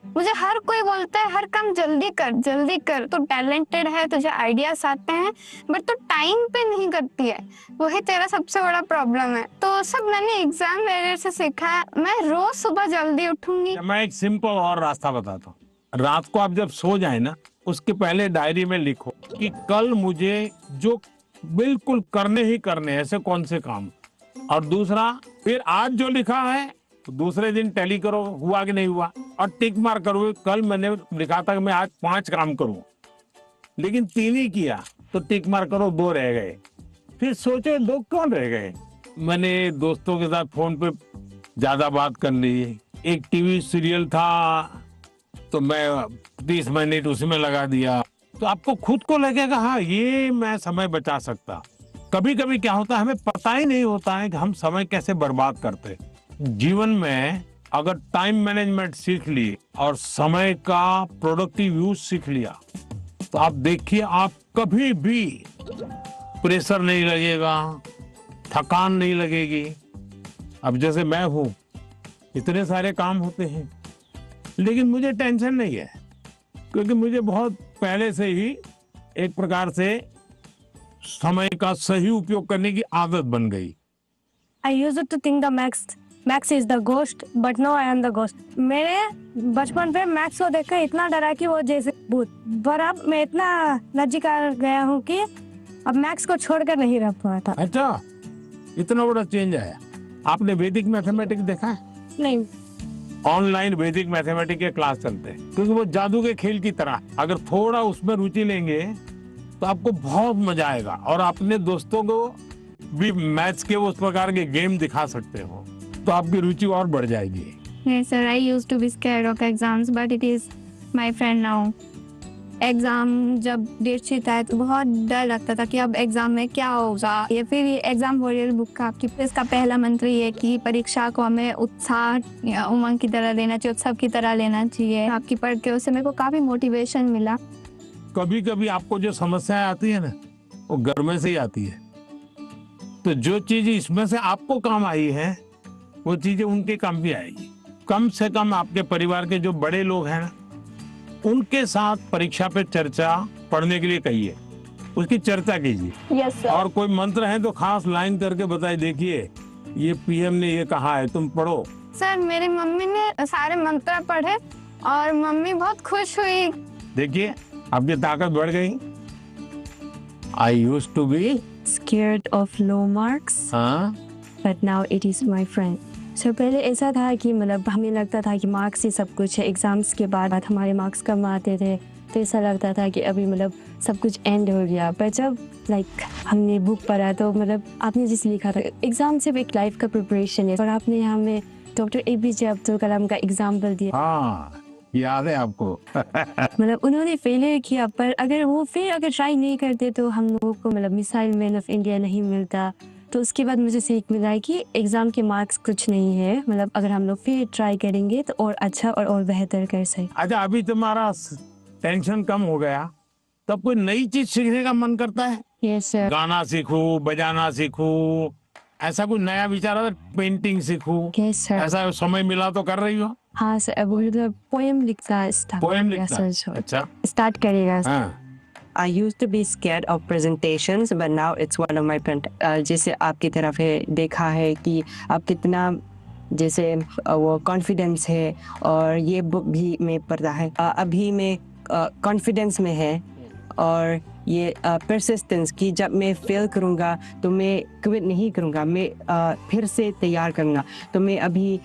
Speaker 8: मुझे हर कोई बोलता है हर काम जल्दी कर, तो टैलेंटेड है, तुझे आइडियाज आते हैं, बट तो टाइम पे नहीं करती है, वही तेरा सबसे बड़ा प्रॉब्लम है। तो सब मैंने एग्जाम वगैरह से सीखा है। मैं रोज सुबह जल्दी उठूंगी।
Speaker 2: मैं एक सिंपल और रास्ता बताता हूँ। रात को आप जब सो जाए ना, उसके पहले डायरी में लिखो कि कल मुझे जो बिल्कुल करने ही करने ऐसे कौन से काम, और दूसरा फिर आज जो लिखा है तो दूसरे दिन टैली करो, हुआ कि नहीं हुआ, और टिक मार करो। कल मैंने लिखा था कि मैं आज 5 काम करूँ, लेकिन 3 ही किया तो टिक मार करो 2 रह गए। फिर सोचो 2 कौन रह गए। मैंने दोस्तों के साथ फोन पे ज्यादा बात कर ली। एक टीवी सीरियल था तो मैं 30 मिनट उसमें लगा दिया। तो आपको खुद को लगेगा हाँ ये मैं समय बचा सकता। कभी कभी क्या होता है हमें पता ही नहीं होता है कि हम समय कैसे बर्बाद करते। जीवन में अगर टाइम मैनेजमेंट सीख ली और समय का प्रोडक्टिव यूज सीख लिया तो आप देखिए आप कभी भी प्रेशर नहीं लगेगा, थकान नहीं लगेगी। अब जैसे मैं हूं, इतने सारे काम होते हैं लेकिन मुझे टेंशन नहीं है क्योंकि मुझे बहुत पहले से ही एक प्रकार से समय का सही उपयोग करने की आदत बन गई।
Speaker 3: I used to think the Max is the ghost, but now I am the ghost. मेरे बचपन पे मैक्स को देखकर इतना डरा कि वो जैसे भूत, पर अब मैं इतना नज़दीक गया हूँ कि अब मैक्स को छोड़कर नहीं रह पाता।
Speaker 2: अच्छा, इतना बड़ा चेंज आया। आपने वैदिक मैथमेटिक्स देखा है?
Speaker 3: नहीं।
Speaker 2: ऑनलाइन वैदिक मैथमेटिक्स के क्लास चलते हैं क्योंकि वो जादू के खेल की तरह। अगर थोड़ा उसमें रुचि लेंगे तो आपको बहुत मजा आएगा और अपने दोस्तों को भी मैथ्स के उस प्रकार के गेम दिखा सकते हो तो आपकी रुचि और बढ़ जाएगी।
Speaker 10: Yes, sir. I used to be scared of exams, but it is my friend now. Exam जब डेट शीट आए तो बहुत डर लगता था कि अब एग्जाम में क्या होगा। ये फिर एग्जाम वॉरियर बुक का आपकी इसका पहला मंत्र ये है कि परीक्षा को हमें उत्साह या उमंग की तरह लेना चाहिए, उत्सव की तरह लेना चाहिए। आपकी पढ़ के उससे मेरे को काफी मोटिवेशन मिला।
Speaker 2: कभी कभी आपको जो समस्याएं आती है ना वो घर में से ही आती है। तो जो चीज इसमें से आपको काम आई है वो चीजें उनके काम भी आएगी। कम से कम आपके परिवार के जो बड़े लोग हैं ना उनके साथ परीक्षा पे चर्चा पढ़ने के लिए कहिए, उसकी चर्चा कीजिए।
Speaker 3: Yes, sir.
Speaker 2: और कोई मंत्र है तो खास लाइन करके बताइए, देखिए ये पीएम ने ये कहा है तुम पढ़ो।
Speaker 10: सर मेरी मम्मी ने सारे मंत्र पढ़े और मम्मी बहुत खुश हुई।
Speaker 2: देखिए आपकी ताकत बढ़ गई। I used to be
Speaker 3: Scared of low marks, but now it is my friend. So पहले ऐसा था कि मतलब हमें लगता था कि मार्क्स ही सब कुछ है। एग्जाम्स के बाद हमारे मार्क्स कम आते थे तो ऐसा लगता था कि अभी मतलब सब कुछ एंड हो गया। पर जब हमने बुक पढ़ा तो मतलब आपने जिसे लिखा था एग्जाम सिर्फ एक लाइफ का प्रिपरेशन है और आपने हमें डॉक्टर APJ अब्दुल कलाम का एग्जाम्पल दिया।
Speaker 2: हाँ याद है आपको।
Speaker 3: मतलब उन्होंने फेलियर किया पर अगर वो फिर अगर ट्राई नहीं करते तो हम लोगों को मतलब मिसाइल मैन ऑफ इंडिया नहीं मिलता। तो उसके बाद मुझे सीख मिला है कि एग्जाम के मार्क्स कुछ नहीं है, मतलब अगर हम लोग फिर ट्राई करेंगे तो और अच्छा और बेहतर कर सकें।
Speaker 2: अच्छा अभी तुम्हारा टेंशन कम हो गया तब कोई नई चीज सीखने का मन करता है?
Speaker 3: Yes sir.
Speaker 2: गाना सीखूं, बजाना सीखूं, ऐसा कोई नया विचार आता है? पेंटिंग सीखूं?
Speaker 3: Yes sir.
Speaker 2: ऐसा समय मिला तो कर रही हो?
Speaker 3: हाँ सर, अब मतलब पोएम लिखता
Speaker 2: पोएम लिखता है? अच्छा
Speaker 3: स्टार्ट करेगा।
Speaker 2: हाँ।
Speaker 11: I used to be scared of presentations, but now it's one of my जैसे आपकी तरफ है देखा है कि आप कितना जैसे वो कॉन्फिडेंस है और ये बुक भी मैं पढ़ता है। अभी मैं कॉन्फिडेंस में है और ये परसिस्टेंस की जब मैं फेल करूँगा तो मैं क्विट नहीं करूँगा, मैं फिर से तैयार करूँगा। तो मैं अभी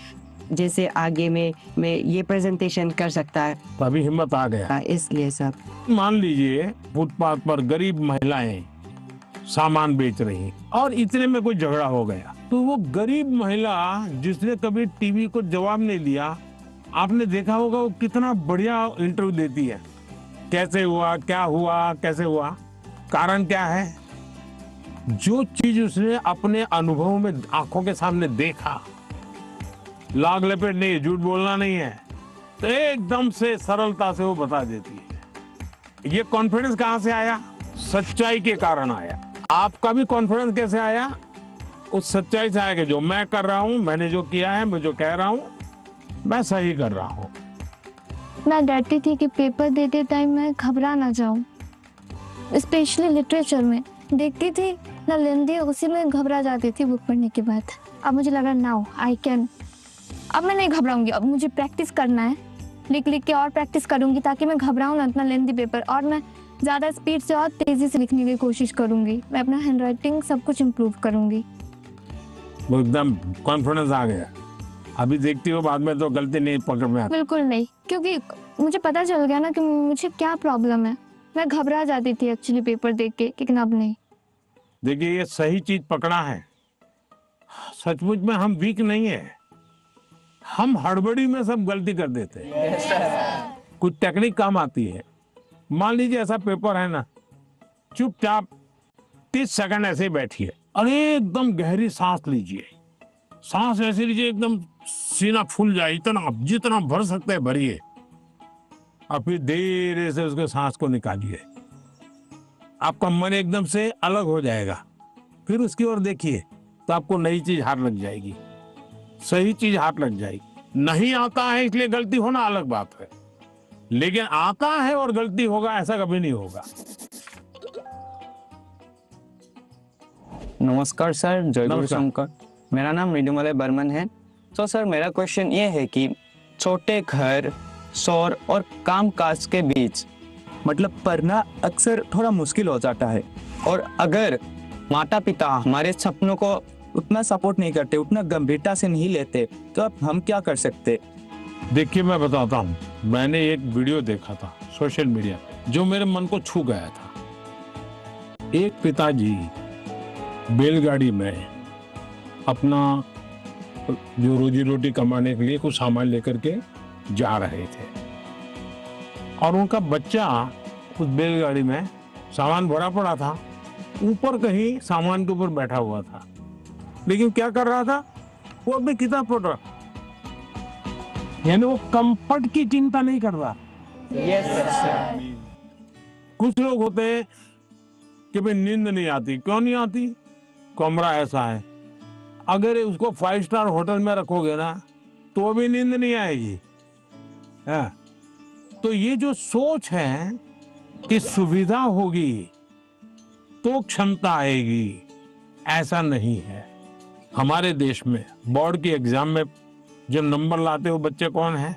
Speaker 11: जैसे आगे में ये प्रेजेंटेशन कर सकता है।
Speaker 2: तो अभी हिम्मत आ गया।
Speaker 11: इसलिए सब
Speaker 2: मान लीजिए फुटपाथ पर गरीब महिलाएं सामान बेच रही और इतने में कोई झगड़ा हो गया तो वो गरीब महिला जिसने कभी टीवी को जवाब नहीं दिया, आपने देखा होगा वो कितना बढ़िया इंटरव्यू देती है। कैसे हुआ, क्या हुआ, कैसे हुआ, कारण क्या है? जो चीज उसने अपने अनुभव में आंखों के सामने देखा, लाग लपेट नहीं, झूठ बोलना नहीं है, तो एकदम से सरलता से वो बता देती है। ये कॉन्फिडेंस कहां से आया? सच्चाई के कारण आया। आपका भी कॉन्फिडेंस कैसे आया? उस सच्चाई से आया कि जो मैं कर रहा हूं, मैंने जो किया है, मैं जो कह रहा हूं, मैं सही कर रहा हूं।
Speaker 3: मैं डरती थी कि पेपर देते टाइम मैं घबरा ना जाऊं, स्पेशली लिटरेचर में देखती थी ना लेंदी, उसी में घबरा जाती थी बुक पढ़ने के बाद। अब मुझे लगा नाउ आई कैन, अब मैं नहीं घबराऊंगी, अब मुझे प्रैक्टिस करना है, लिख लिख के और प्रैक्टिस करूंगी ताकि मैं घबराऊं ना इतना लेंदी पेपर, और मैं ज़्यादा स्पीड से और तेज़ी से लिखने की कोशिश करूंगी। मैं अपना हैंडराइटिंग सब कुछ इम्प्रूव करूंगी।
Speaker 2: वो एकदम कॉन्फिडेंस आ गया। अभी देखती हो बाद में तो गलती नहीं पकड़ में आती।
Speaker 3: बिल्कुल नहीं, क्योंकि मुझे पता चल गया ना कि मुझे क्या प्रॉब्लम है। मैं घबरा जाती थी एक्चुअली पेपर देख के, लेकिन अब नहीं।
Speaker 2: देखिए, ये सही चीज पकड़ा है। सचमुच में हम वीक नहीं है, हम हड़बड़ी में सब गलती कर देते हैं। कुछ टेक्निक काम आती है। मान लीजिए ऐसा पेपर है ना, चुपचाप 30 सेकंड ऐसे ही बैठिए और एकदम गहरी सांस लीजिए। सांस ऐसे लीजिए एकदम सीना फूल जाए, इतना जितना भर सकते हैं भरिए, और फिर धीरे से उसके सांस को निकालिए। आपका मन एकदम से अलग हो जाएगा। फिर उसकी ओर देखिए तो आपको नई चीज हाथ लग जाएगी, सही चीज हाथ लग जाएगी। नहीं आता है इसलिए गलती होना अलग बात है, लेकिन आता है और गलती होगा ऐसा कभी नहीं होगा।
Speaker 4: नमस्कार सर, जय गुरु
Speaker 2: नमस्कार।
Speaker 4: शंकर। मेरा नाम मृदुमलय बर्मन है। तो सर मेरा क्वेश्चन ये है कि छोटे घर, शोर और कामकाज के बीच
Speaker 6: मतलब पढ़ना अक्सर थोड़ा मुश्किल हो जाता है,
Speaker 4: और अगर माता पिता हमारे सपनों को
Speaker 6: उतना सपोर्ट नहीं करते, उतना गंभीरता से नहीं लेते, तो अब हम क्या कर सकते?
Speaker 2: देखिए, मैं बताता हूँ। मैंने एक वीडियो देखा था सोशल मीडिया पे जो मेरे मन को छू गया था। एक पिताजी बैलगाड़ी में अपना जो रोजी रोटी कमाने के लिए कुछ सामान लेकर के जा रहे थे, और उनका बच्चा उस बैलगाड़ी में सामान भरा पड़ा था, ऊपर कहीं सामान के ऊपर बैठा हुआ था, लेकिन क्या कर रहा था, वो अपनी किताब पढ़ रहा, यानी वो कंफर्ट की चिंता नहीं कर रहा। कुछ लोग होते हैं कि भाई नींद नहीं आती। क्यों नहीं आती? कमरा ऐसा है, अगर उसको 5 स्टार होटल में रखोगे ना तो भी नींद नहीं आएगी। है? तो ये जो सोच है कि सुविधा होगी तो क्षमता आएगी, ऐसा नहीं है। हमारे देश में बोर्ड की एग्जाम में जो नंबर लाते हो बच्चे कौन है?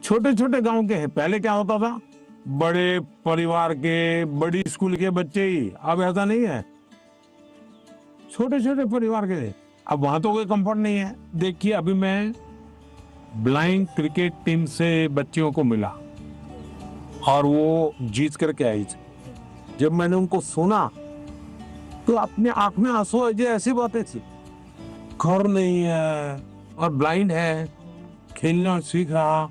Speaker 2: छोटे छोटे गांव के हैं। पहले क्या होता था, बड़े परिवार के, बड़ी स्कूल के बच्चे ही। अब ऐसा नहीं है, छोटे छोटे परिवार के। अब वहां तो कोई कंफर्ट नहीं है। देखिए, अभी मैं ब्लाइंड क्रिकेट टीम से बच्चियों को मिला और वो जीत करके आई। जब मैंने उनको सुना तो अपने आंख में आंसू आ जाए, ऐसी बातें थी। घर नहीं है और ब्लाइंड है, खेलना सीख रहा,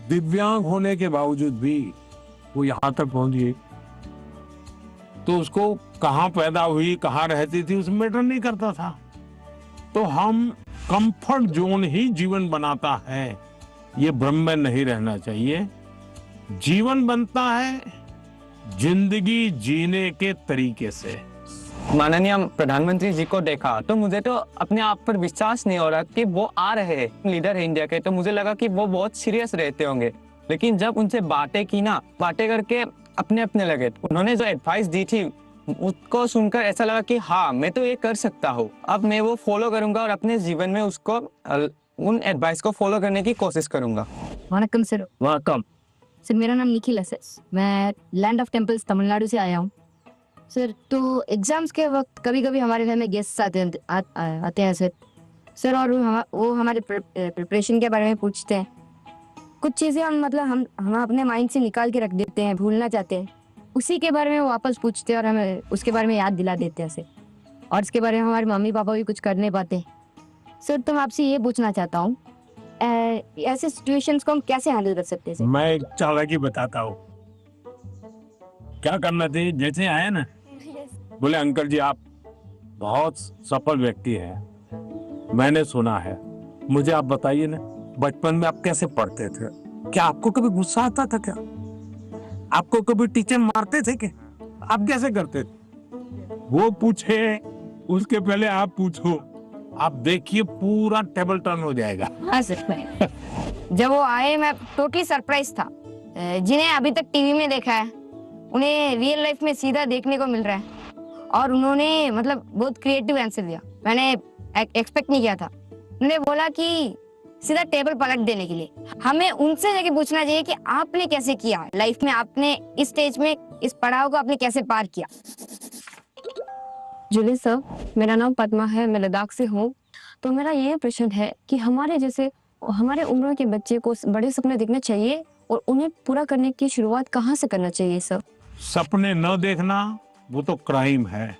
Speaker 2: दिव्यांग होने के बावजूद भी वो यहाँ तक पहुंची। तो उसको कहाँ पैदा हुई, कहाँ रहती थी, उसमें मैटर नहीं करता था। तो हम कंफर्ट जोन ही जीवन बनाता है, ये भ्रम में नहीं रहना चाहिए। जीवन बनता है जिंदगी जीने के तरीके से।
Speaker 4: माननीय प्रधानमंत्री जी को देखा तो मुझे तो अपने आप पर विश्वास नहीं हो रहा कि वो आ रहे हैं, लीडर है इंडिया के। तो मुझे लगा कि वो बहुत सीरियस रहते होंगे, लेकिन जब उनसे बातें की ना, बातें करके अपने अपने लगे। उन्होंने जो एडवाइस दी थी उसको सुनकर ऐसा लगा कि हाँ, मैं तो ये कर सकता हूँ। अब मैं वो फॉलो करूंगा और अपने जीवन में उसको उन एडवाइस को फॉलो करने की कोशिश करूंगा।
Speaker 12: वनकम सर।
Speaker 4: वेलकम
Speaker 12: सर, मेरा नाम निखिल है सर। मैं लैंड ऑफ टेम्पल्स तमिलनाडु से आया हूँ सर। तो एग्जाम्स के वक्त कभी कभी हमारे घर में गेस्ट आते हैं सर, और वो हमारे प्रिपरेशन के बारे में पूछते हैं। कुछ चीज़ें हम अपने माइंड से निकाल के रख देते हैं, भूलना चाहते हैं, उसी के बारे में वो वापस पूछते हैं और हमें उसके बारे में याद दिला देते हैं सर। और इसके बारे में हमारे मम्मी पापा भी कुछ कर नहीं पाते सर। तो मैं आपसे ये पूछना चाहता हूँ, ऐसे सिचुएशंस को हम कैसे हैंडल कर सकते हैं सर?
Speaker 2: मैं एक चालाकी बताता हूँ। क्या करना चाहिए, जैसे आए ना, बोले अंकल जी आप बहुत सफल व्यक्ति हैं, मैंने सुना है, मुझे आप बताइए ना, बचपन में आप कैसे पढ़ते थे? क्या आपको कभी गुस्सा आता था? क्या आपको कभी टीचर मारते थे? क्या आप कैसे करते थे? वो पूछे, उसके पहले आप पूछो। आप देखिए पूरा टेबल टर्न हो जाएगा।
Speaker 12: हाँ सर। जब वो आए मैं टोटली सरप्राइज था। जिन्हें अभी तक टीवी में देखा है उन्हें रियल लाइफ में सीधा देखने को मिल रहा है, और उन्होंने बहुत क्रिएटिव आंसर दिया। मैंने एक्सपेक्ट नहीं किया था। उन्होंने बोला कि सीधा टेबल पलट देने के लिए हमें उनसे जाके पूछना चाहिए कि आपने कैसे किया लाइफ में, आपने इस स्टेज में इस पड़ाव को आपने कैसे पार किया।
Speaker 8: जूली सर, मेरा नाम पद्मा है, मैं लद्दाख से हूँ। तो मेरा ये प्रश्न है कि हमारे उम्र के बच्चे को बड़े सपने देखने चाहिए
Speaker 9: और उन्हें पूरा करने की शुरुआत कहाँ से करना चाहिए सर?
Speaker 2: सपने न देखना वो तो क्राइम है।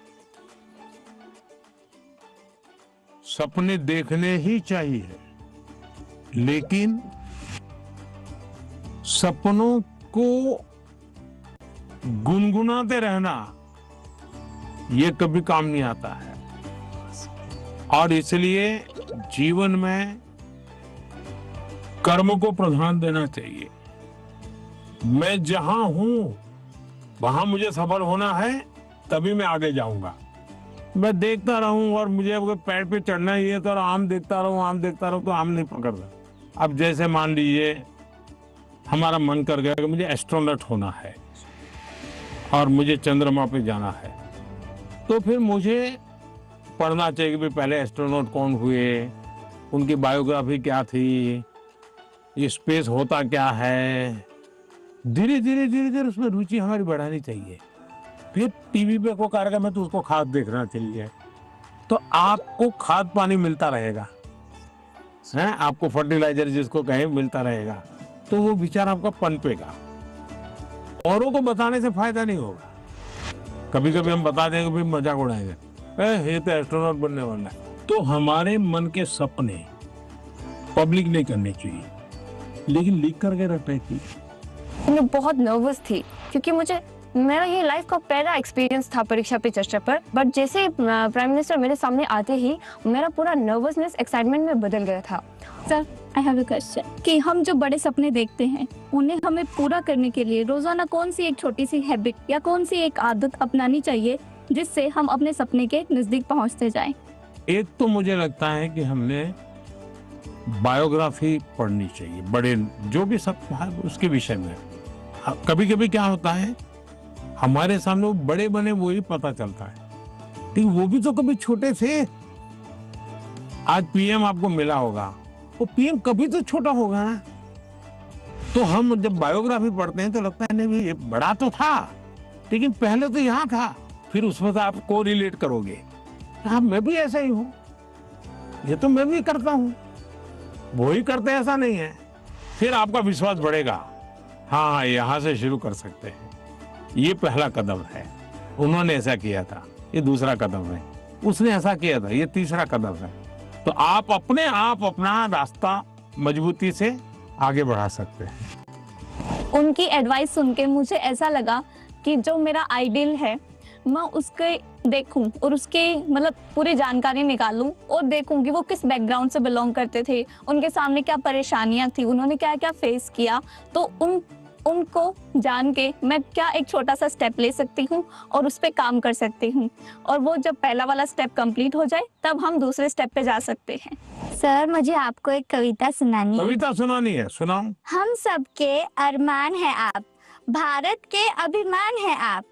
Speaker 2: सपने देखने ही चाहिए, लेकिन सपनों को गुनगुनाते रहना ये कभी काम नहीं आता है। और इसलिए जीवन में कर्म को प्रधान देना चाहिए। मैं जहां हूं वहां मुझे सफल होना है, तभी मैं आगे जाऊंगा। मैं देखता रहूं और मुझे अगर पेड़ पे चढ़ना ही है तो आम देखता रहूं तो आम नहीं पकड़ता। अब जैसे मान लीजिए हमारा मन कर गया कि मुझे एस्ट्रोनॉट होना है और मुझे चंद्रमा पे जाना है, तो फिर मुझे पढ़ना चाहिए कि भाई पहले एस्ट्रोनॉट कौन हुए, उनकी बायोग्राफी क्या थी, ये स्पेस होता क्या है। धीरे धीरे उसमें रुचि हमारी बढ़ानी चाहिए। फिर टीवी पे कोई कार्यक्रम है तो उसको खाद देखना चाहिए, तो आपको खाद पानी मिलता रहेगा, है आपको फर्टिलाइजर जिसको कहे मिलता रहेगा, तो वो विचार आपका पनपेगा। औरों को बताने से फायदा नहीं होगा। कभी कभी हम बता देंगे भाई मजाक उड़ाएंगे, ये तो एस्ट्रोनॉट बनने वाला है। तो हमारे मन के सपने पब्लिक नहीं करने चाहिए, लेकिन लिख करके रखने चाहिए।
Speaker 9: मैं बहुत नर्वस थी क्योंकि मेरा ये लाइफ का पहला एक्सपीरियंस था परीक्षा पे चर्चा पर। बट जैसे प्राइम मिनिस्टर मेरे सामने आते ही मेरा पूरा नर्वसनेस एक्साइटमेंट में बदल गया था।
Speaker 3: Sir, I have a question कि हम जो बड़े सपने देखते हैं उन्हें हमें पूरा करने के लिए रोजाना कौन सी एक छोटी सी हैबिट या कौन सी एक आदत अपनानी चाहिए जिससे हम अपने सपने के नजदीक पहुंचते जाएं?
Speaker 2: एक तो मुझे लगता है कि हमने बायोग्राफी पढ़नी चाहिए, बड़े जो भी सब है उसके विषय में। कभी कभी क्या होता है हमारे सामने वो बड़े बने वो ही पता चलता है, लेकिन वो भी तो कभी छोटे थे। आज पीएम आपको मिला होगा, वो पीएम कभी तो छोटा होगा ना। तो हम जब बायोग्राफी पढ़ते हैं तो लगता है नहीं भाई ये बड़ा तो था, लेकिन पहले तो यहाँ था। फिर उसमें तो आप को रिलेट करोगे, हाँ मैं भी ऐसा ही हूँ, ये तो मैं भी करता हूँ, वो ही करते हैं ऐसा नहीं है। फिर आपका विश्वास बढ़ेगा, हाँ यहाँ से शुरू कर सकते हैं। ये पहला कदम है, उन्होंने ऐसा किया था, ये दूसरा कदम है, उसने ऐसा किया था, ये तीसरा कदम है। तो आप अपने आप अपना रास्ता मजबूती से आगे बढ़ा सकते हैं।
Speaker 3: उनकी एडवाइस सुन के मुझे ऐसा लगा कि जो मेरा आइडियल है मैं उसके देखूं और उसके मतलब पूरी जानकारी निकालूं और देखूं कि वो किस बैकग्राउंड से बिलोंग करते थे, उनके सामने क्या परेशानियां थी, उन्होंने क्या क्या फेस किया। तो उनको जान के मैं क्या एक छोटा सा स्टेप ले सकती हूँ और उस पर काम कर सकती हूँ, और वो जब पहला वाला स्टेप कंप्लीट हो जाए तब हम दूसरे स्टेप पे जा सकते हैं। सर, मुझे आपको एक कविता सुनानी है।
Speaker 2: कविता सुनानी है? सुनाओ।
Speaker 3: हम सबके अरमान है आप, भारत के अभिमान है आप,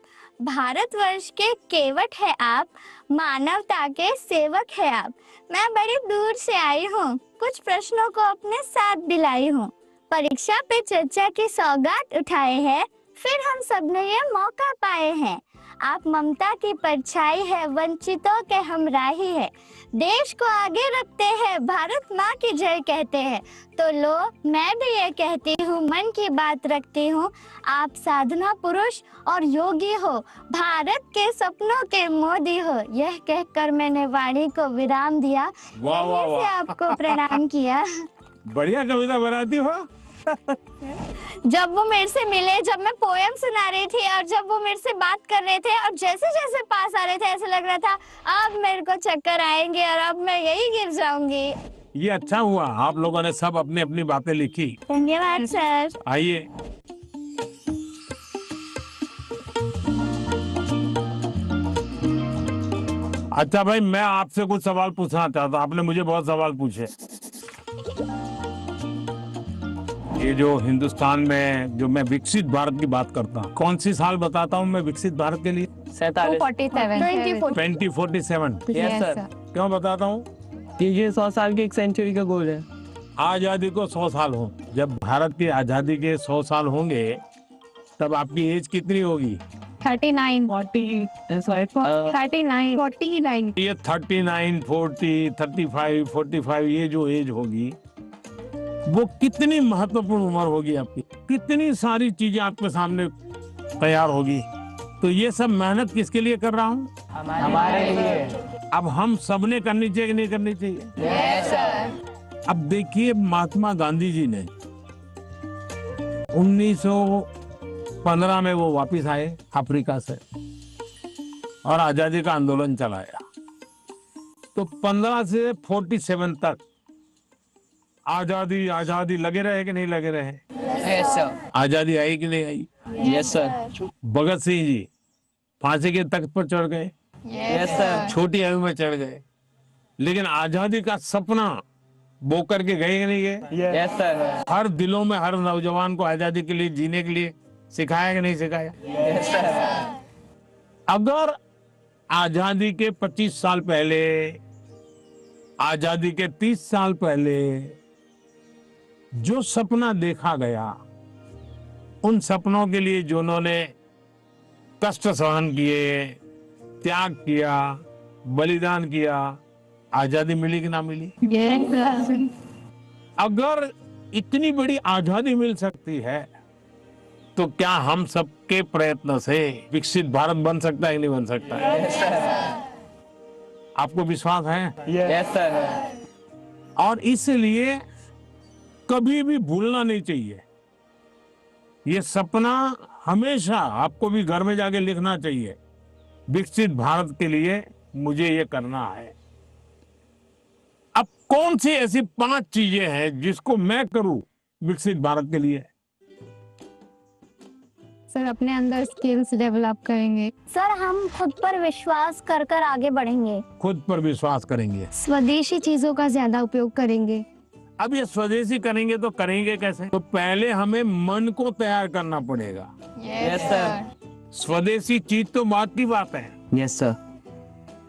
Speaker 3: भारतवर्ष के केवट है आप, मानवता के सेवक है आप। मैं बड़ी दूर से आई हूँ, कुछ प्रश्नों को अपने साथ दिलाई हूँ, परीक्षा पे चर्चा की सौगात उठाए हैं, फिर हम सबने ये मौका पाए हैं। आप ममता की परछाई है, वंचितों के हमराही है, देश को आगे रखते हैं, भारत माँ की जय कहते हैं। तो लो मैं भी ये कहती हूँ, मन की बात रखती हूँ, आप साधना पुरुष और योगी हो, भारत के सपनों के मोदी हो। यह कहकर मैंने वाणी को विराम दिया,
Speaker 2: वाह वाह
Speaker 3: से
Speaker 2: वाह,
Speaker 3: आपको प्रणाम किया।
Speaker 2: बढ़िया कविता बनाती हो।
Speaker 3: जब वो मेरे से मिले, जब मैं पोएम सुना रही थी और जब वो मेरे से बात कर रहे थे और जैसे जैसे पास आ रहे थे ऐसे लग रहा था अब मेरे को चक्कर आएंगे और अब मैं यही गिर जाऊंगी।
Speaker 2: ये अच्छा हुआ आप लोगों ने सब अपनी अपनी बातें लिखी।
Speaker 3: धन्यवाद सर।
Speaker 2: आइए अच्छा भाई, मैं आपसे कुछ सवाल पूछना चाहता, आपने मुझे बहुत सवाल पूछे। ये जो हिंदुस्तान में जो मैं विकसित भारत की बात करता हूँ, कौन सी साल बताता हूँ मैं विकसित भारत के लिए? 2047।
Speaker 4: Yes sir.
Speaker 2: क्यों बताता हूँ?
Speaker 4: कि ये 100 साल की एक सेंचुरी का गोल है।
Speaker 2: आजादी को 100 साल हो, जब भारत की आजादी के 100 साल होंगे तब आपकी एज कितनी होगी?
Speaker 8: 39
Speaker 4: 49
Speaker 8: 49
Speaker 2: ये 39, 40, 35, 45 ये जो एज होगी वो कितनी महत्वपूर्ण उम्र होगी आपकी, कितनी सारी चीजें आपके सामने तैयार होगी। तो ये सब मेहनत किसके लिए कर रहा हूँ?
Speaker 6: हमारे लिए।
Speaker 2: अब हम सबने करनी चाहिए कि नहीं करनी चाहिए?
Speaker 7: Yes, sir.
Speaker 2: अब देखिए, महात्मा गांधी जी ने 1915 में वो वापस आए अफ्रीका से और आजादी का आंदोलन चलाया। तो 15 से 47 तक आजादी आजादी लगे रहे कि नहीं लगे रहे?
Speaker 7: Yes, sir.
Speaker 2: आजादी आई कि नहीं आई?
Speaker 4: Yes sir.
Speaker 2: भगत सिंह जी फांसी के तख्त पर चढ़ गए,
Speaker 4: यस सर।
Speaker 2: छोटी आयु में चढ़ गए, लेकिन आजादी का सपना बो करके गए कि नहीं गए?
Speaker 4: Yes sir.
Speaker 2: हर दिलों में हर नौजवान को आजादी के लिए जीने के लिए सिखाया कि नहीं सिखाया?
Speaker 4: Yes sir.
Speaker 2: अगर आजादी के 25 साल पहले, आजादी के 30 साल पहले जो सपना देखा गया, उन सपनों के लिए जो उन्होंने कष्ट सहन किए, त्याग किया, बलिदान किया, आजादी मिली कि ना मिली?
Speaker 7: Yes, sir.
Speaker 2: अगर इतनी बड़ी आजादी मिल सकती है तो क्या हम सबके प्रयत्न से विकसित भारत बन सकता है कि नहीं बन सकता है?
Speaker 4: Yes sir.
Speaker 2: आपको विश्वास है?
Speaker 4: Yes sir.
Speaker 2: और इसलिए कभी भी भूलना नहीं चाहिए। ये सपना हमेशा आपको भी घर में जाके लिखना चाहिए। विकसित भारत के लिए मुझे ये करना है। अब कौन सी ऐसी 5 चीजें हैं जिसको मैं करूं विकसित भारत के लिए?
Speaker 8: सर अपने अंदर स्किल्स डेवलप करेंगे।
Speaker 3: सर हम खुद पर विश्वास कर कर आगे बढ़ेंगे।
Speaker 2: खुद पर विश्वास करेंगे।
Speaker 3: स्वदेशी चीजों का ज्यादा उपयोग करेंगे।
Speaker 2: अब ये स्वदेशी करेंगे तो करेंगे कैसे? तो पहले हमें मन को तैयार करना पड़ेगा।
Speaker 4: Yes sir.
Speaker 2: स्वदेशी चीज तो बात की बात है।
Speaker 4: Yes sir.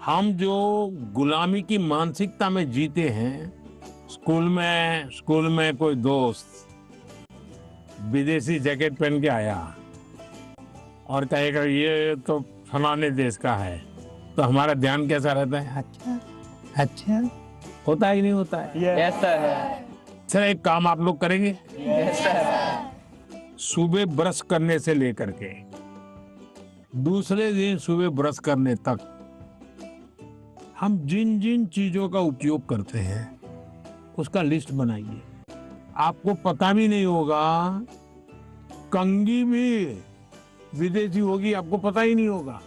Speaker 2: हम जो गुलामी की मानसिकता में जीते हैं, स्कूल में कोई दोस्त विदेशी जैकेट पहन के आया और कहेगा ये तो फलाने देश का है, तो हमारा ध्यान कैसा रहता है? अच्छा अच्छा, होता है कि नहीं होता है?
Speaker 4: Yes sir.
Speaker 2: सर एक काम आप लोग करेंगे?
Speaker 4: Yes sir.
Speaker 2: सुबह ब्रश करने से लेकर के दूसरे दिन सुबह ब्रश करने तक हम जिन जिन चीजों का उपयोग करते हैं उसका लिस्ट बनाइए। आपको पता भी नहीं होगा, कंघी भी विदेशी होगी, आपको पता ही नहीं होगा।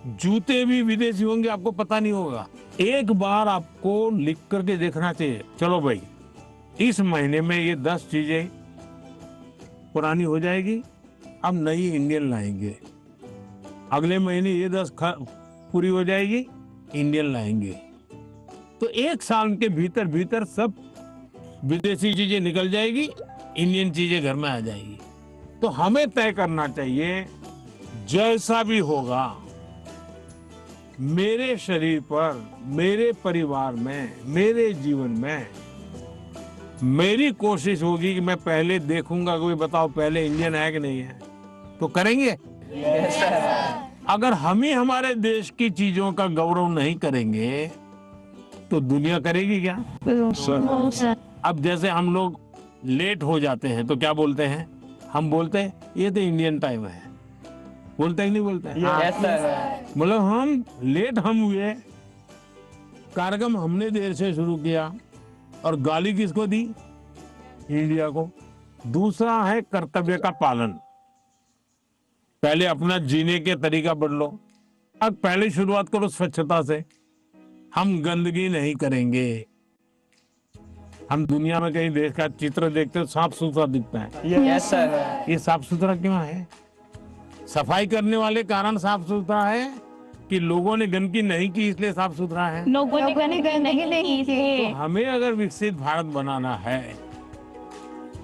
Speaker 2: जूते भी विदेशी होंगे, आपको पता नहीं होगा। एक बार आपको लिख करके देखना चाहिए, चलो भाई इस महीने में ये 10 चीजें पुरानी हो जाएगी, अब नई इंडियन लाएंगे। अगले महीने ये 10 पूरी हो जाएगी, इंडियन लाएंगे। तो 1 साल के भीतर भीतर सब विदेशी चीजें निकल जाएगी, इंडियन चीजें घर में आ जाएगी। तो हमें तय करना चाहिए, जैसा भी होगा मेरे शरीर पर, मेरे परिवार में, मेरे जीवन में, मेरी कोशिश होगी कि मैं पहले देखूंगा कोई बताओ पहले इंडियन है कि नहीं है, तो करेंगे।
Speaker 4: Yes sir.
Speaker 2: अगर हम ही हमारे देश की चीजों का गौरव नहीं करेंगे तो दुनिया करेगी क्या? अब जैसे हम लोग लेट हो जाते हैं तो क्या बोलते हैं? हम बोलते हैं ये तो इंडियन टाइम है, बोलते हैं कि नहीं बोलते हैं?
Speaker 4: Yes sir.
Speaker 2: मतलब हम लेट हुए, कार्यक्रम हमने देर से शुरू किया और गाली किसको दी? इंडिया को। दूसरा है कर्तव्य का पालन। पहले अपना जीने के तरीका बदलो। अब पहले शुरुआत करो स्वच्छता से। हम गंदगी नहीं करेंगे। हम दुनिया में कहीं देश का चित्र देखते हो साफ सुथरा दिखता है।
Speaker 4: Yes sir.
Speaker 2: ये साफ सुथरा क्यों है? सफाई करने वाले कारण साफ सुथरा है कि लोगों ने गंदगी नहीं की इसलिए साफ सुथरा है?
Speaker 8: लोगों ने गंदगी नहीं की।
Speaker 2: तो हमें अगर विकसित भारत बनाना है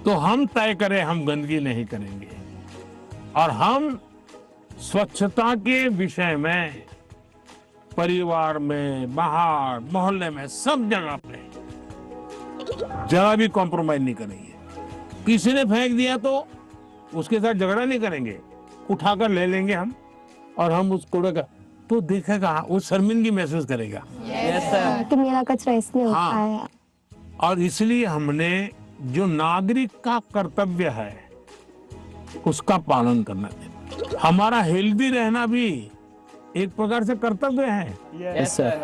Speaker 2: तो हम तय करें हम गंदगी नहीं करेंगे और हम स्वच्छता के विषय में परिवार में, बाहर, मोहल्ले में, सब जगह पे जरा भी कॉम्प्रोमाइज नहीं करेंगे। किसी ने फेंक दिया तो उसके साथ झगड़ा नहीं करेंगे, उठाकर ले लेंगे हम और हम उस कूड़े का तो देखेगा, वो शर्मिंदगी महसूस करेगा।
Speaker 4: Yes sir.
Speaker 3: कि मेरा कचरा इसलिए उठाया।
Speaker 2: और इसलिए हमने जो नागरिक का कर्तव्य है उसका पालन करना चाहिए। हमारा हेल्दी रहना भी एक प्रकार से कर्तव्य है।
Speaker 4: Yes sir.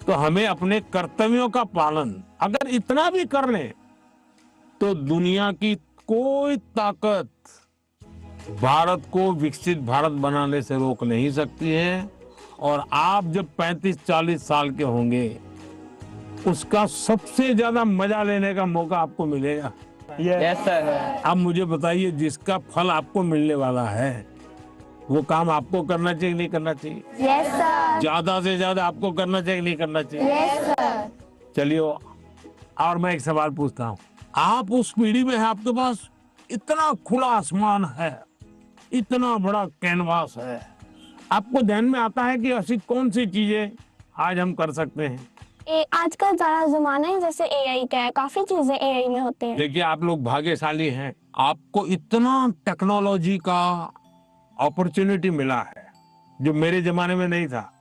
Speaker 2: तो हमें अपने कर्तव्यों का पालन अगर इतना भी कर ले तो दुनिया की कोई ताकत भारत को विकसित भारत बनाने से रोक नहीं सकती है। और आप जब 35-40 साल के होंगे उसका सबसे ज्यादा मजा लेने का मौका आपको मिलेगा।
Speaker 4: Yes sir.
Speaker 2: अब मुझे बताइए, जिसका फल आपको मिलने वाला है वो काम आपको करना चाहिए नहीं करना चाहिए?
Speaker 3: Yes sir.
Speaker 2: ज्यादा से ज्यादा आपको करना चाहिए नहीं करना चाहिए?
Speaker 3: Yes sir.
Speaker 2: चलिए, और मैं एक सवाल पूछता हूँ। आप उस पीढ़ी में है, आपके पास इतना खुला आसमान है, इतना बड़ा कैनवास है, आपको ध्यान में आता है कि ऐसी कौन सी चीजें आज हम कर सकते हैं?
Speaker 3: आज का सारा जमाना है जैसे एआई का है, काफी चीजें एआई में होते हैं।
Speaker 2: देखिए, आप लोग भाग्यशाली हैं, आपको इतना टेक्नोलॉजी का अपॉर्चुनिटी मिला है जो मेरे जमाने में नहीं था।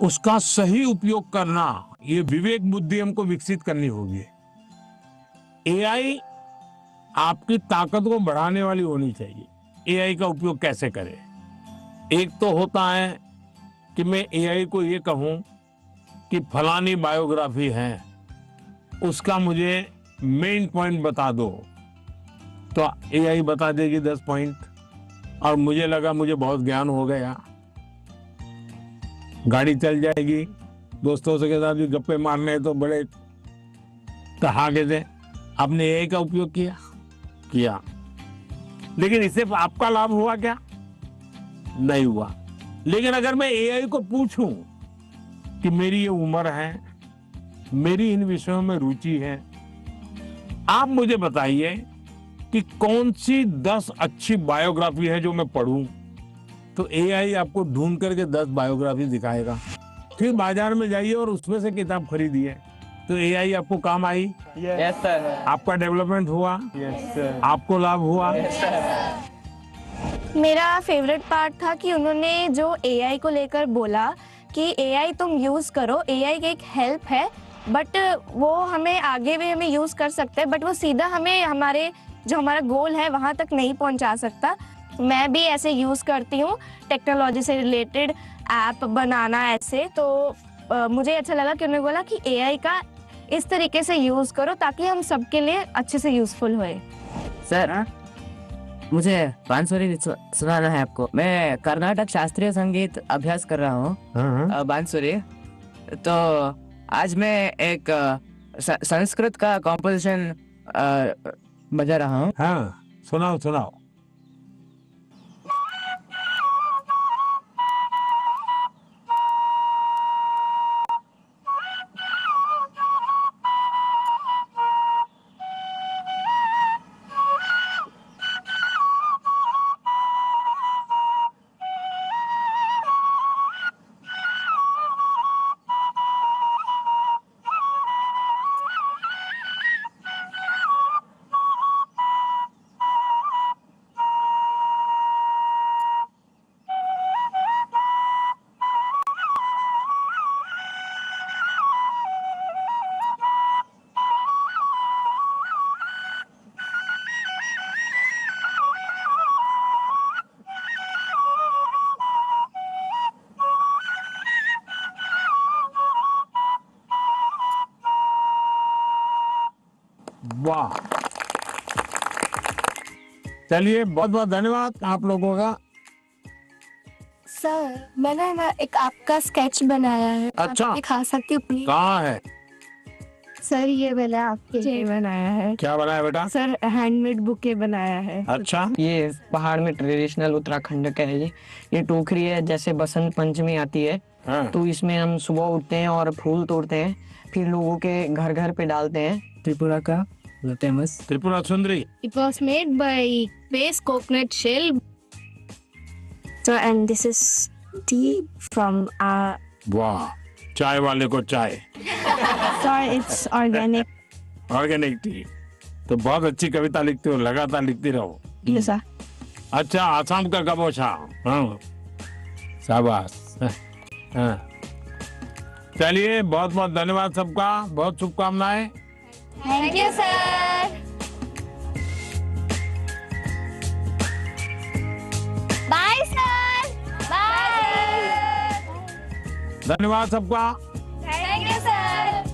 Speaker 2: उसका सही उपयोग करना, ये विवेक बुद्धि हमको विकसित करनी होगी। एआई आपकी ताकत को बढ़ाने वाली होनी चाहिए। एआई का उपयोग कैसे करें? एक तो होता है कि मैं एआई को ये कहूं कि फलानी बायोग्राफी है, उसका मुझे मेन पॉइंट बता दो, तो एआई बता देगी 10 पॉइंट, और मुझे लगा मुझे बहुत ज्ञान हो गया, गाड़ी चल जाएगी, दोस्तों से के साथ भी गप्पे मारने तो बड़े कहागे थे। आपने एआई का उपयोग किया, लेकिन इससे आपका लाभ हुआ क्या? नहीं हुआ। लेकिन अगर मैं एआई को पूछूं कि मेरी ये उम्र है, मेरी इन विषयों में रुचि है, आप मुझे बताइए कि कौन सी 10 अच्छी बायोग्राफी है जो मैं पढूं, तो एआई आपको ढूंढ करके 10 बायोग्राफी दिखाएगा। फिर बाजार में जाइए और उसमें से किताब खरीदिए, तो एआई आपको काम आई।
Speaker 4: Yes sir.
Speaker 2: आपका डेवलपमेंट हुआ।
Speaker 4: Yes sir.
Speaker 2: आपको लाभ हुआ।
Speaker 4: Yes sir.
Speaker 3: मेरा फेवरेट पार्ट था कि उन्होंने जो एआई को लेकर बोला कि एआई तुम यूज करो, एआई की एक हेल्प है, बट वो हमें आगे भी हमें यूज कर सकते हैं, बट वो सीधा हमें हमारा गोल है वहां तक नहीं पहुंचा सकता। मैं भी ऐसे यूज करती हूँ टेक्नोलॉजी से रिलेटेड ऐप बनाना ऐसे, तो मुझे अच्छा लगा कि उन्होंने बोला कि एआई का इस तरीके से यूज करो ताकि हम सबके लिए अच्छे से यूजफुल होए।
Speaker 13: सर, मुझे बांसुरी सुनाना है आपको। मैं कर्नाटक शास्त्रीय संगीत अभ्यास कर रहा हूँ, बांसुरी। तो आज मैं एक संस्कृत का कॉम्पोजिशन बजा रहा हूँ।
Speaker 2: हाँ, सुनाओ। वाह, चलिए, बहुत बहुत धन्यवाद आप लोगों का।
Speaker 3: सर, मैंने ना एक आपका स्केच बनाया है।
Speaker 2: अच्छा।
Speaker 3: आप दिखा सकती हूँ प्लीज?
Speaker 2: कहाँ है?
Speaker 3: सर, ये मैंने आपके लिए बनाया है।
Speaker 2: क्या बनाया बेटा?
Speaker 3: सर, हैंडमेड बुके बनाया है।
Speaker 2: अच्छा।
Speaker 4: ये पहाड़ में ट्रेडिशनल उत्तराखंड का है। ये टोकरी है, जैसे बसंत पंचमी आती है तो इसमें हम सुबह उठते हैं और फूल तोड़ते हैं, फिर लोगों के घर घर पे डालते हैं।
Speaker 13: त्रिपुरा का famous
Speaker 2: Tripura Sundari.
Speaker 3: It was made by base coconut shell. So, and this is tea from
Speaker 2: वाह, चाय वाले को चाय।
Speaker 3: sorry, it's organic.
Speaker 2: Organic T. तो बहुत अच्छी कविता लिखती हो, लगातार लिखती रहो।
Speaker 3: Yes, sir.
Speaker 2: अच्छा, आसाम का गबोछा। हाँ, शाबाश। हाँ, चलिए, बहुत बहुत धन्यवाद सबका, बहुत शुभकामनाएं।
Speaker 10: Thank you sir. Bye sir. Bye.
Speaker 2: धन्यवाद सबका।
Speaker 10: Thank you sir.